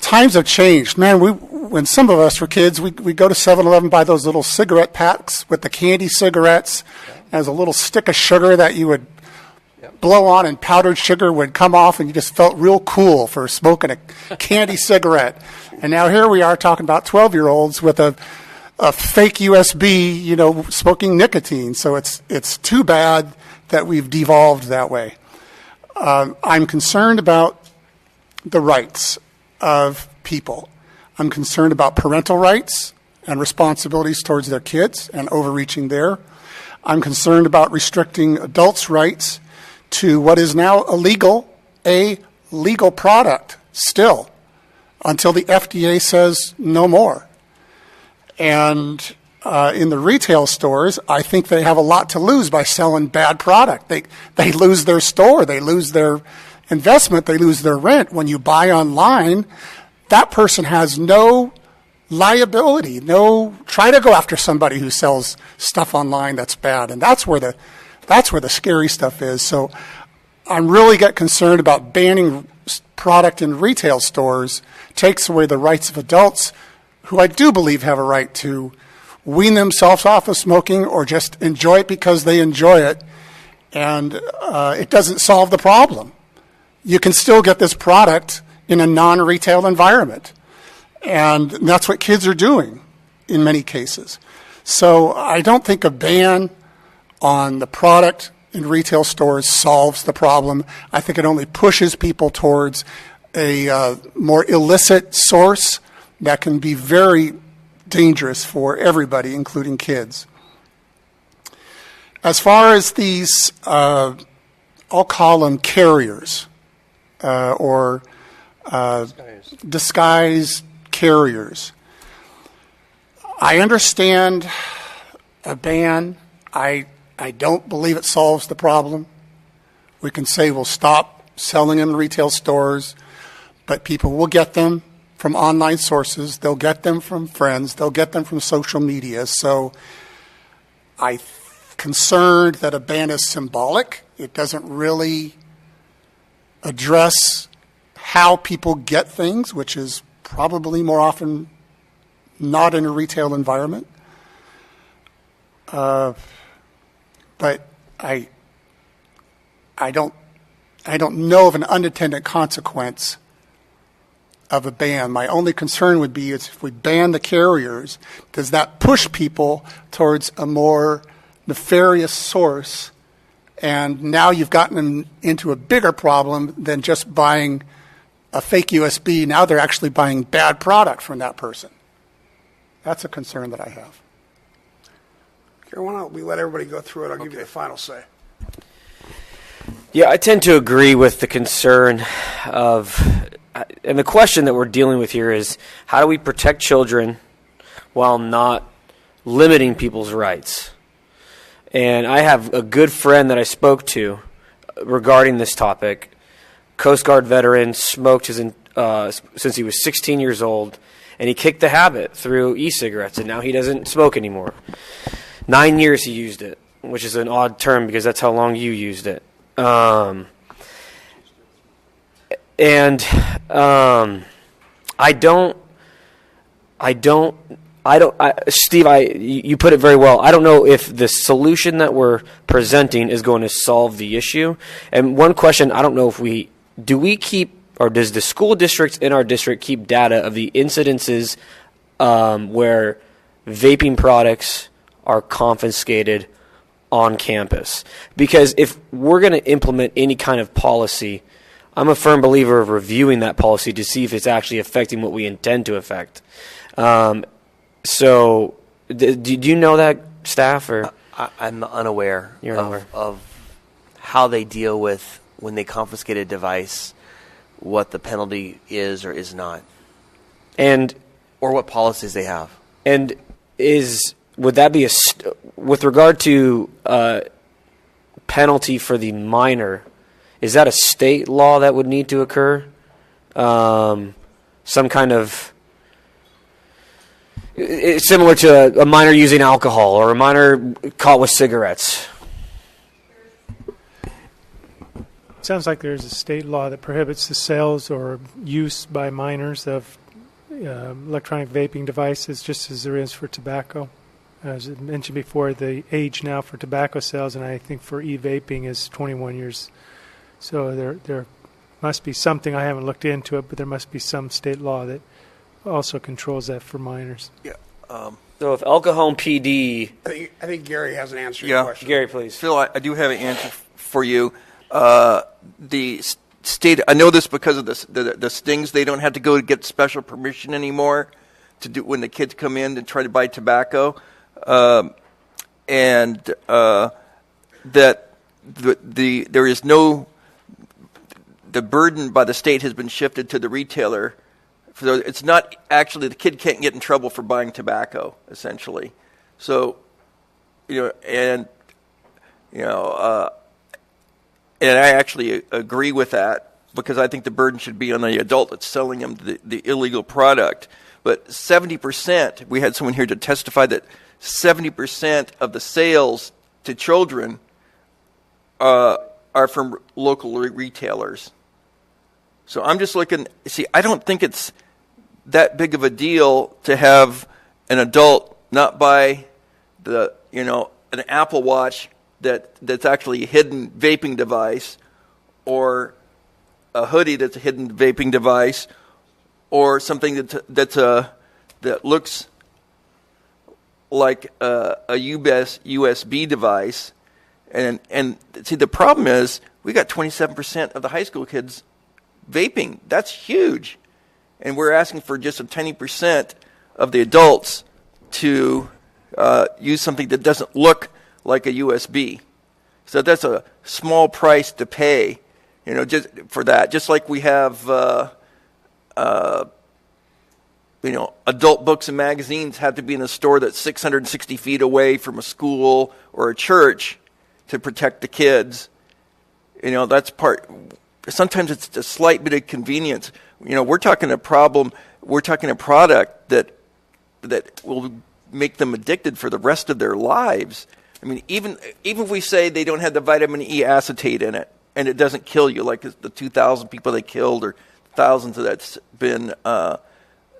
Times have changed. Man, when some of us were kids, we go to 7-Eleven, buy those little cigarette packs with the candy cigarettes. As a little stick of sugar that you would blow on, and powdered sugar would come off, and you just felt real cool for smoking a candy cigarette. And now here we are talking about 12-year-olds with a fake USB, smoking nicotine. So it's too bad that we've devolved that way. I'm concerned about the rights of people. I'm concerned about parental rights and responsibilities towards their kids and overreaching there. I'm concerned about restricting adults' rights to what is now a legal product still, until the FDA says no more. And in the retail stores, I think they have a lot to lose by selling bad product. They lose their store, they lose their investment, they lose their rent. When you buy online, that person has no liability. Try to go after somebody who sells stuff online that's bad, and that's where the scary stuff is. So I'm really get concerned about banning product in retail stores. Takes away the rights of adults who I do believe have a right to wean themselves off of smoking or just enjoy it because they enjoy it, and it doesn't solve the problem. You can still get this product in a non-retail environment, and that's what kids are doing in many cases. So I don't think a ban on the product in retail stores solves the problem. I think it only pushes people towards a more illicit source that can be very dangerous for everybody, including kids. As far as these, I'll call them carriers or disguised carriers. I understand a ban. I don't believe it solves the problem. We can say we'll stop selling them in retail stores, but people will get them from online sources. They'll get them from friends. They'll get them from social media. So I'm concerned that a ban is symbolic. It doesn't really address how people get things, which is probably more often not in a retail environment. But I don't know of an unintended consequence of a ban. My only concern would be is if we ban the carriers, does that push people towards a more nefarious source? And now you've gotten them into a bigger problem than just buying a fake USB. Now they're actually buying bad product from that person. That's a concern that I have. Gary, why don't we let everybody go through it? I'll give you the final say. Yeah, I tend to agree with the concern of, and the question that we're dealing with here is, how do we protect children while not limiting people's rights? And I have a good friend that I spoke to regarding this topic. Coast Guard veteran, smoked since he was 16 years old, and he kicked the habit through e-cigarettes, and now he doesn't smoke anymore. 9 years he used it, which is an odd term because that's how long you used it. Steve, you put it very well. I don't know if the solution that we're presenting is going to solve the issue. And one question, I don't know if do we keep, or does the school districts in our district keep data of the incidences where vaping products are confiscated on campus? Because if we're going to implement any kind of policy, I'm a firm believer of reviewing that policy to see if it's actually affecting what we intend to affect. So, do you know that, staff? Or I'm unaware, You're unaware of how they deal with when they confiscate a device, what the penalty is or is not, or what policies they have. And would that be with regard to penalty for the minor? Is that a state law that would need to occur? Some kind of similar to a minor using alcohol or a minor caught with cigarettes. It sounds like there's a state law that prohibits the sales or use by minors of electronic vaping devices, just as there is for tobacco. As I mentioned before, the age now for tobacco sales, and I think for e-vaping, is 21 years. So there must be something, I haven't looked into it, but there must be some state law that also controls that for minors. Yeah. So if El Cajon PD... I think Gary has an answer to your question. Gary, please. Phil, I do have an answer for you. The state, I know this because of the stings. They don't have to go to get special permission anymore to do when the kids come in and try to buy tobacco, and that there is no, the burden by the state has been shifted to the retailer. So it's not actually, the kid can't get in trouble for buying tobacco, essentially. So, and I actually agree with that, because I think the burden should be on the adult that's selling them the illegal product. But 70%, we had someone here to testify that 70% of the sales to children are from local retailers. So I'm just looking, I don't think it's that big of a deal to have an adult not buy an Apple Watch that's actually a hidden vaping device, or a hoodie that's a hidden vaping device, or something that looks like a USB device. And see, the problem is we got 27% of the high school kids vaping. That's huge. And we're asking for just a tiny percent of the adults to use something that doesn't look like a USB. So that's a small price to pay, just for that. Just like we have, adult books and magazines have to be in a store that's 660 feet away from a school or a church to protect the kids. That's part. Sometimes it's a slight bit of convenience. We're talking a product that will make them addicted for the rest of their lives. I mean, even if we say they don't have the vitamin E acetate in it, and it doesn't kill you, like the 2,000 people they killed or thousands that's been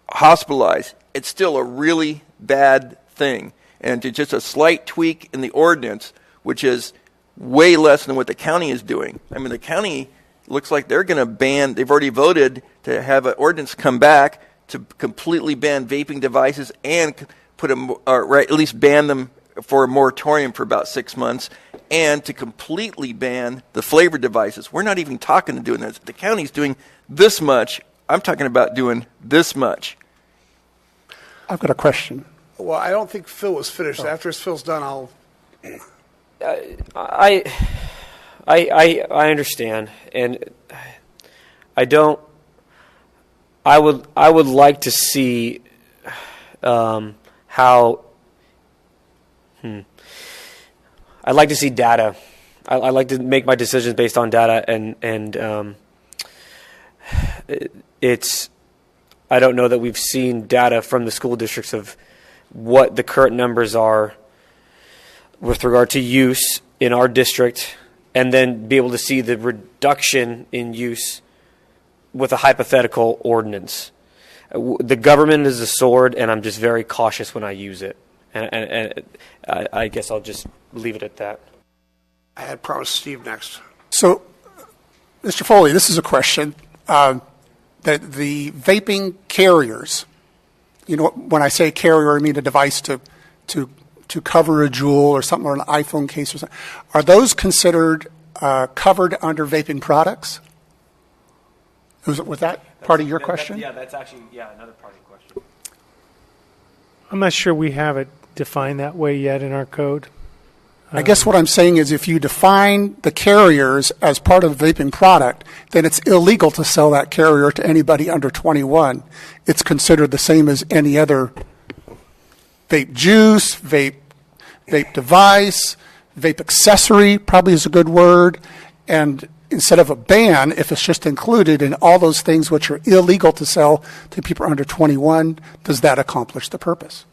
hospitalized, it's still a really bad thing. And to just a slight tweak in the ordinance, which is way less than what the county is doing. I mean, the county looks like they're going to ban, they've already voted to have an ordinance come back to completely ban vaping devices and put them, or at least ban them for a moratorium for about 6 months, and to completely ban the flavored devices. We're not even talking to doing this. The county's doing this much. I'm talking about doing this much. I've got a question. Well, I don't think Phil was finished. After Phil's done, I'll. I understand, and I don't. I would like to see how. I'd like to see data. I like to make my decisions based on data, and it's. I don't know that we've seen data from the school districts of what the current numbers are with regard to use in our district, and then be able to see the reduction in use with a hypothetical ordinance. The government is a sword, and I'm just very cautious when I use it. And I guess I'll just leave it at that. I had promised Steve next. So, Mr. Foley, this is a question. The vaping carriers, you know, when I say carrier, I mean a device to cover a jewel or something, or an iPhone case or something. Are those considered covered under vaping products? Was that part of your question? That's actually another part of the question. I'm not sure we have it defined that way yet in our code. I guess what I'm saying is if you define the carriers as part of a vaping product, then it's illegal to sell that carrier to anybody under 21. It's considered the same as any other vape juice, vape device, vape accessory probably is a good word. And instead of a ban, if it's just included in all those things which are illegal to sell to people under 21, does that accomplish the purpose?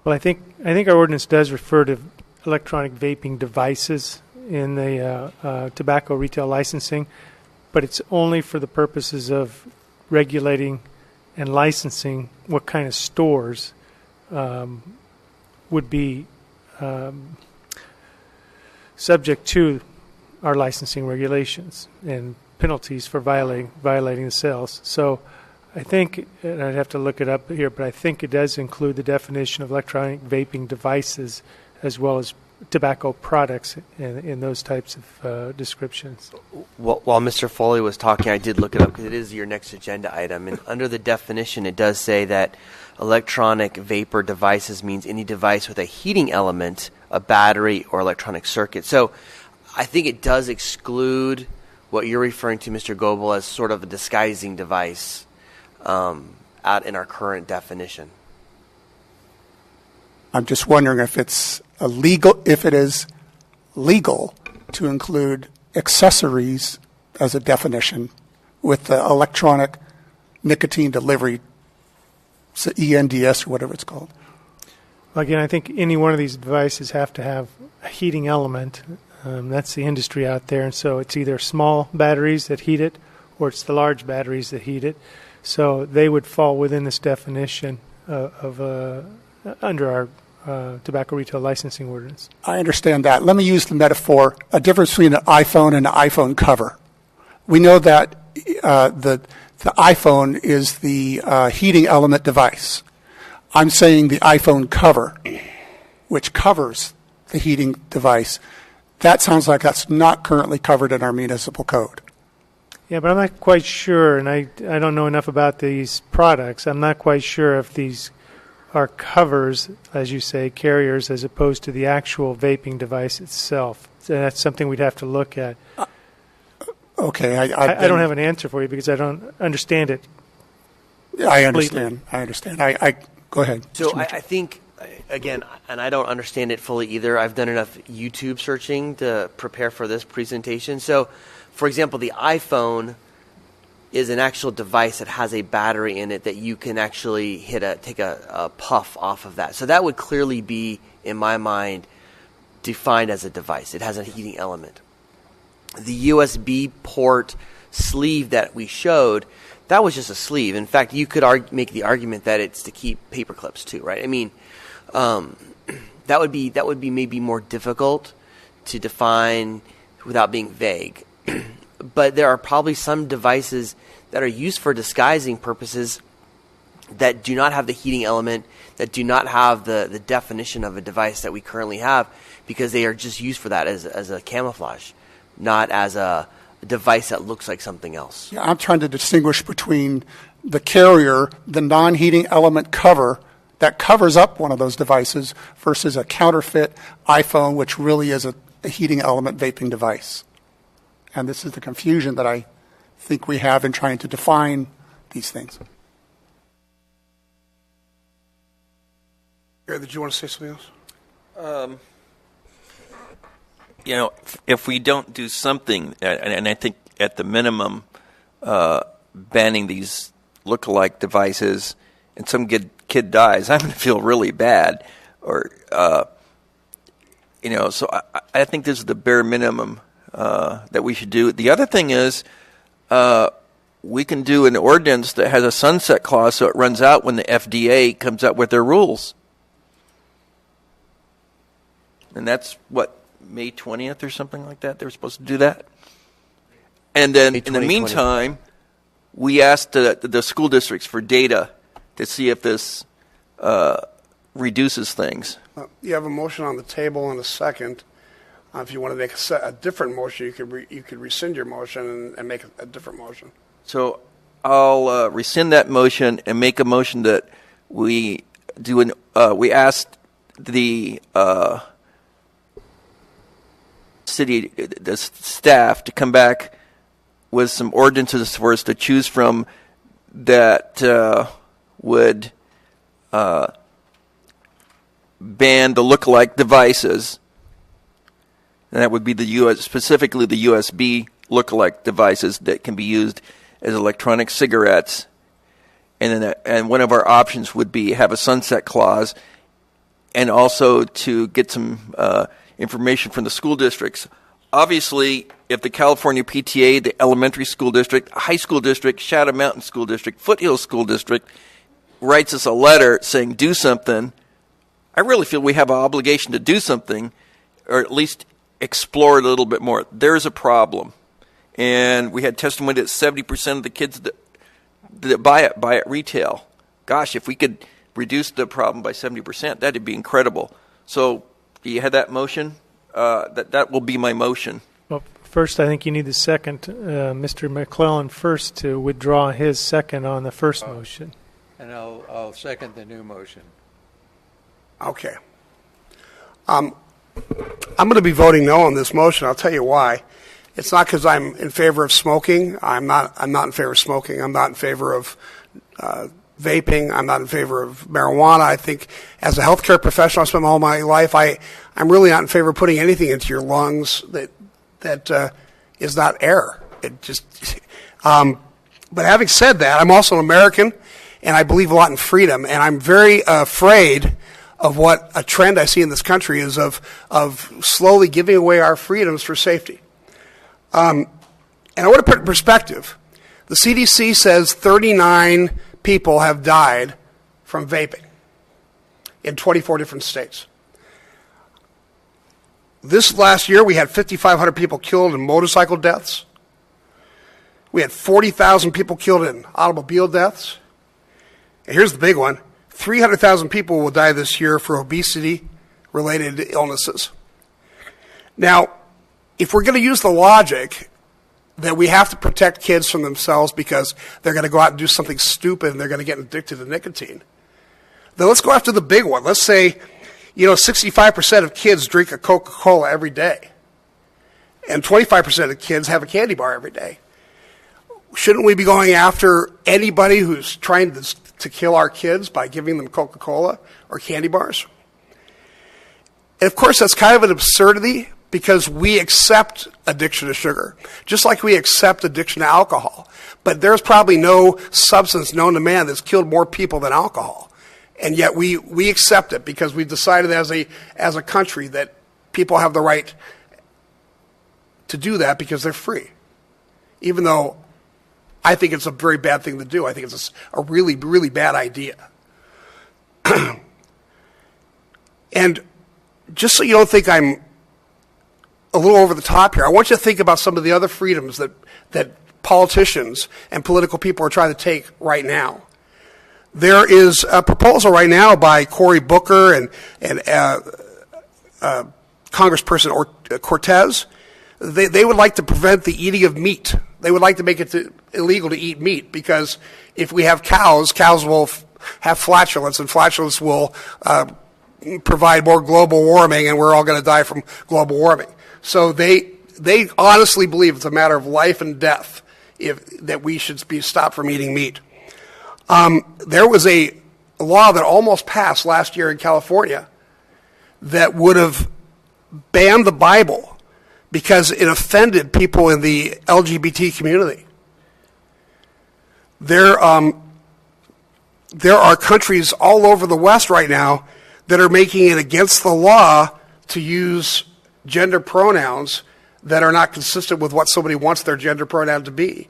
Well, I think our ordinance does refer to electronic vaping devices in the tobacco retail licensing, but it's only for the purposes of regulating and licensing what kind of stores would be subject to our licensing regulations and penalties for violating the sales. So I think, and I'd have to look it up here, but I think it does include the definition of electronic vaping devices as well as tobacco products in those types of descriptions. While Mr. Foley was talking, I did look it up because it is your next agenda item. And under the definition, it does say that electronic vapor devices means any device with a heating element, a battery, or electronic circuit. So I think it does exclude what you're referring to, Mr. Goebel, as sort of a disguising device out in our current definition. I'm just wondering if it's if it is legal to include accessories as a definition with the electronic nicotine delivery, ENDS or whatever it's called. Again, I think any one of these devices have to have a heating element. That's the industry out there, and so it's either small batteries that heat it or it's the large batteries that heat it. So they would fall within this definition under our tobacco retail licensing ordinance. I understand that. Let me use the metaphor, a difference between an iPhone and an iPhone cover. We know that the iPhone is the heating element device. I'm saying the iPhone cover, which covers the heating device. That sounds like that's not currently covered in our municipal code. Yeah, but I'm not quite sure, and I don't know enough about these products. I'm not quite sure if these are covers, as you say, carriers, as opposed to the actual vaping device itself. So that's something we'd have to look at. Okay. I don't have an answer for you because I don't understand it. I understand. I go ahead. So I think, again, and I don't understand it fully either. I've done enough YouTube searching to prepare for this presentation. So, for example, the iPhone is an actual device that has a battery in it that you can actually take a puff off of that. So that would clearly be, in my mind, defined as a device. It has a heating element. The USB port sleeve that we showed, that was just a sleeve. In fact, you could make the argument that it's to keep paper clips too, right? I mean, that would be maybe more difficult to define without being vague. But there are probably some devices that are used for disguising purposes that do not have the heating element, that do not have the definition of a device that we currently have, because they are just used for that as a camouflage, not as a device that looks like something else. Yeah, I'm trying to distinguish between the carrier, the non-heating element cover that covers up one of those devices versus a counterfeit iPhone, which really is a heating element vaping device. And this is the confusion that I think we have in trying to define these things. Gary, did you want to say something else? You know, if we don't do something, and I think at the minimum, banning these look-alike devices, and some kid dies, I'm going to feel really bad. Or, so I think this is the bare minimum that we should do. The other thing is, we can do an ordinance that has a sunset clause so it runs out when the FDA comes out with their rules. And that's what, May 20th or something like that? They were supposed to do that. And then in the meantime, we asked the school districts for data to see if this reduces things. You have a motion on the table in a second. If you want to make a different motion, you could rescind your motion and make a different motion. So I'll rescind that motion and make a motion that we do we asked the the staff to come back with some ordinances for us to choose from that would ban the look-alike devices, and that would be specifically the USB look-alike devices that can be used as electronic cigarettes. And one of our options would be have a sunset clause, and also to get some information from the school districts. Obviously, if the California PTA, the elementary school district, high school district, Shadow Mountain School District, Foothills School District writes us a letter saying do something, I really feel we have an obligation to do something, or at least explore it a little bit more. There's a problem. And we had testimony that 70% of the kids that buy it retail. Gosh, if we could reduce the problem by 70%, that'd be incredible. So, do you have that motion? That will be my motion. Well, first, I think you need the second, Mr. McClellan, first to withdraw his second on the first motion. And I'll second the new motion. Okay. I'm going to be voting no on this motion. I'll tell you why. It's not because I'm in favor of smoking. I'm not in favor of smoking. I'm not in favor of vaping. I'm not in favor of marijuana. I think as a healthcare professional, I spent all my life, I'm really not in favor of putting anything into your lungs that is not air. It just, but having said that, I'm also an American, and I believe a lot in freedom, and I'm very afraid of what a trend I see in this country is of slowly giving away our freedoms for safety. And I want to put it in perspective. The CDC says 39 people have died from vaping in 24 different states. This last year, we had 5,500 people killed in motorcycle deaths. We had 40,000 people killed in automobile deaths. And here's the big one. 300,000 people will die this year for obesity-related illnesses. Now, if we're going to use the logic that we have to protect kids from themselves because they're going to go out and do something stupid and they're going to get addicted to nicotine, then let's go after the big one. Let's say, 65% of kids drink a Coca-Cola every day, and 25% of kids have a candy bar every day. Shouldn't we be going after anybody who's trying to kill our kids by giving them Coca-Cola or candy bars? And of course, that's kind of an absurdity because we accept addiction to sugar, just like we accept addiction to alcohol. But there's probably no substance known to man that's killed more people than alcohol. And yet we accept it because we've decided as a country that people have the right to do that because they're free. Even though I think it's a very bad thing to do. I think it's a really, really bad idea. And just so you don't think I'm a little over the top here, I want you to think about some of the other freedoms that politicians and political people are trying to take right now. There is a proposal right now by Cory Booker and Congressperson Cortez. They would like to prevent the eating of meat. They would like to make it illegal to eat meat because if we have cows will have flatulence, and flatulence will provide more global warming, and we're all going to die from global warming. So they honestly believe it's a matter of life and death that we should be stopped from eating meat. There was a law that almost passed last year in California that would have banned the Bible because it offended people in the LGBT community. There are countries all over the West right now that are making it against the law to use gender pronouns that are not consistent with what somebody wants their gender pronoun to be.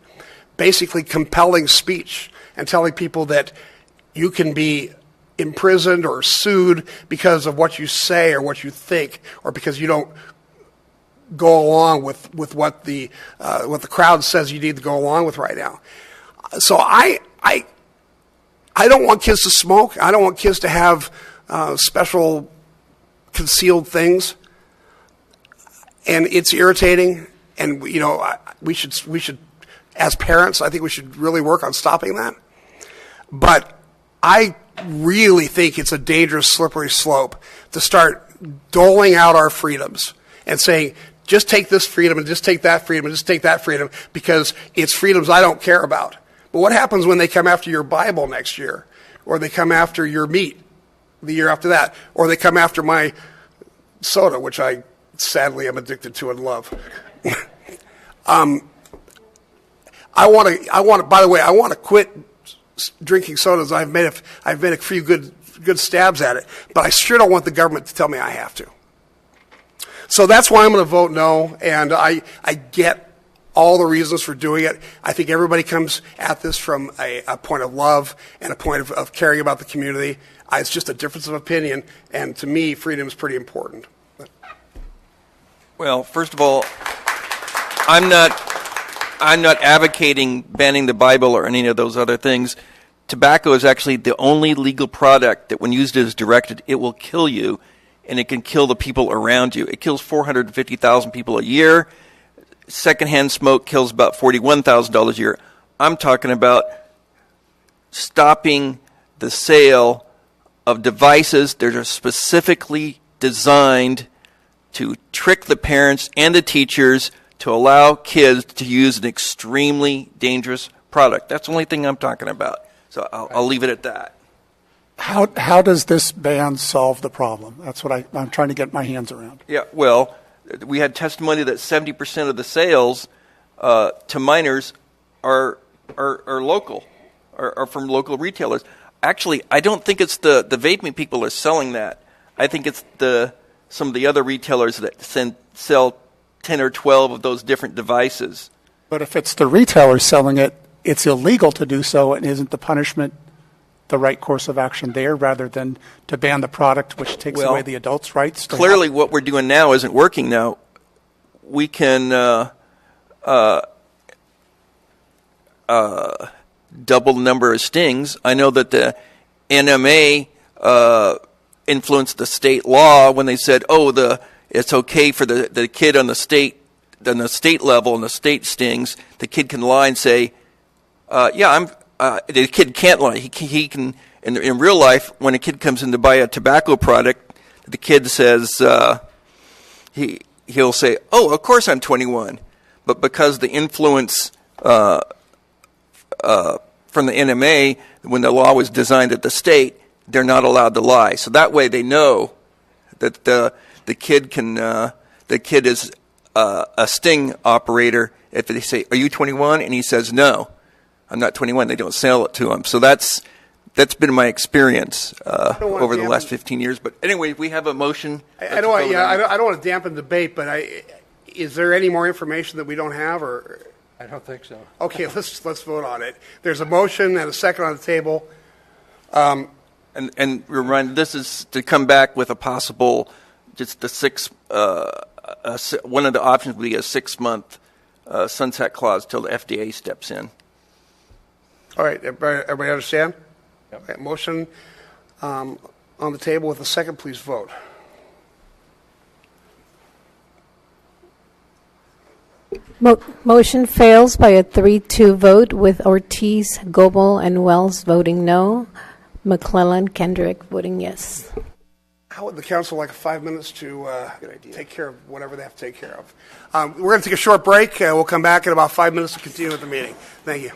Basically compelling speech and telling people that you can be imprisoned or sued because of what you say or what you think, or because you don't go along with what the crowd says you need to go along with right now. So I don't want kids to smoke. I don't want kids to have special concealed things, and it's irritating. And we should, as parents, I think we should really work on stopping that. But I really think it's a dangerous, slippery slope to start doling out our freedoms and saying, just take this freedom and just take that freedom and just take that freedom because it's freedoms I don't care about. But what happens when they come after your Bible next year, or they come after your meat the year after that, or they come after my soda, which I sadly am addicted to and love? By the way, I want to quit drinking sodas. I've made a few good stabs at it, but I sure don't want the government to tell me I have to. So that's why I'm going to vote no, and I get all the reasons for doing it. I think everybody comes at this from a point of love and a point of caring about the community. It's just a difference of opinion, and to me, freedom is pretty important. Well, first of all, I'm not advocating banning the Bible or any of those other things. Tobacco is actually the only legal product that, when used as directed, it will kill you, and it can kill the people around you. It kills 450,000 people a year. Secondhand smoke kills about $41,000 a year. I'm talking about stopping the sale of devices that are specifically designed to trick the parents and the teachers to allow kids to use an extremely dangerous product. That's the only thing I'm talking about. So I'll leave it at that. How does this ban solve the problem? That's what I'm trying to get my hands around. Yeah, well, we had testimony that 70% of the sales to minors are local, are from local retailers. Actually, I don't think it's the vaping people are selling that. I think it's some of the other retailers that sell 10 or 12 of those different devices. But if it's the retailer selling it, it's illegal to do so, and isn't the punishment the right course of action there rather than to ban the product, which takes away the adults' rights? Clearly what we're doing now isn't working now. We can double the number of stings. I know that the NMA influenced the state law when they said, it's okay for the kid on the state level and the state stings. The kid can lie and say, the kid can't lie. He can in real life, when a kid comes in to buy a tobacco product, the kid says he'll say, "Oh, of course I'm 21," but because the influence from the NMA, when the law was designed at the state, they're not allowed to lie. So that way they know that the kid is a sting operator. If they say, "Are you 21?" and he says, "No, I'm not 21," they don't sell it to him. So that's been my experience over the last 15 years. But anyway, we have a motion. I don't want to dampen debate, but is there any more information that we don't have, or? I don't think so. Okay, let's vote on it. There's a motion and a second on the table. And remind, this is to come back with a possible, just the one of the options would be a 6-month sunset clause till the FDA steps in. All right, everybody understand? Yep. Okay, motion on the table with a second, please vote. Motion fails by a 3-2 vote, with Ortiz, Goebel, and Wells voting no. McClellan, Kendrick, voting yes. How would the council like 5 minutes to take care of whatever they have to take care of? We're going to take a short break. We'll come back in about 5 minutes to continue with the meeting. Thank you.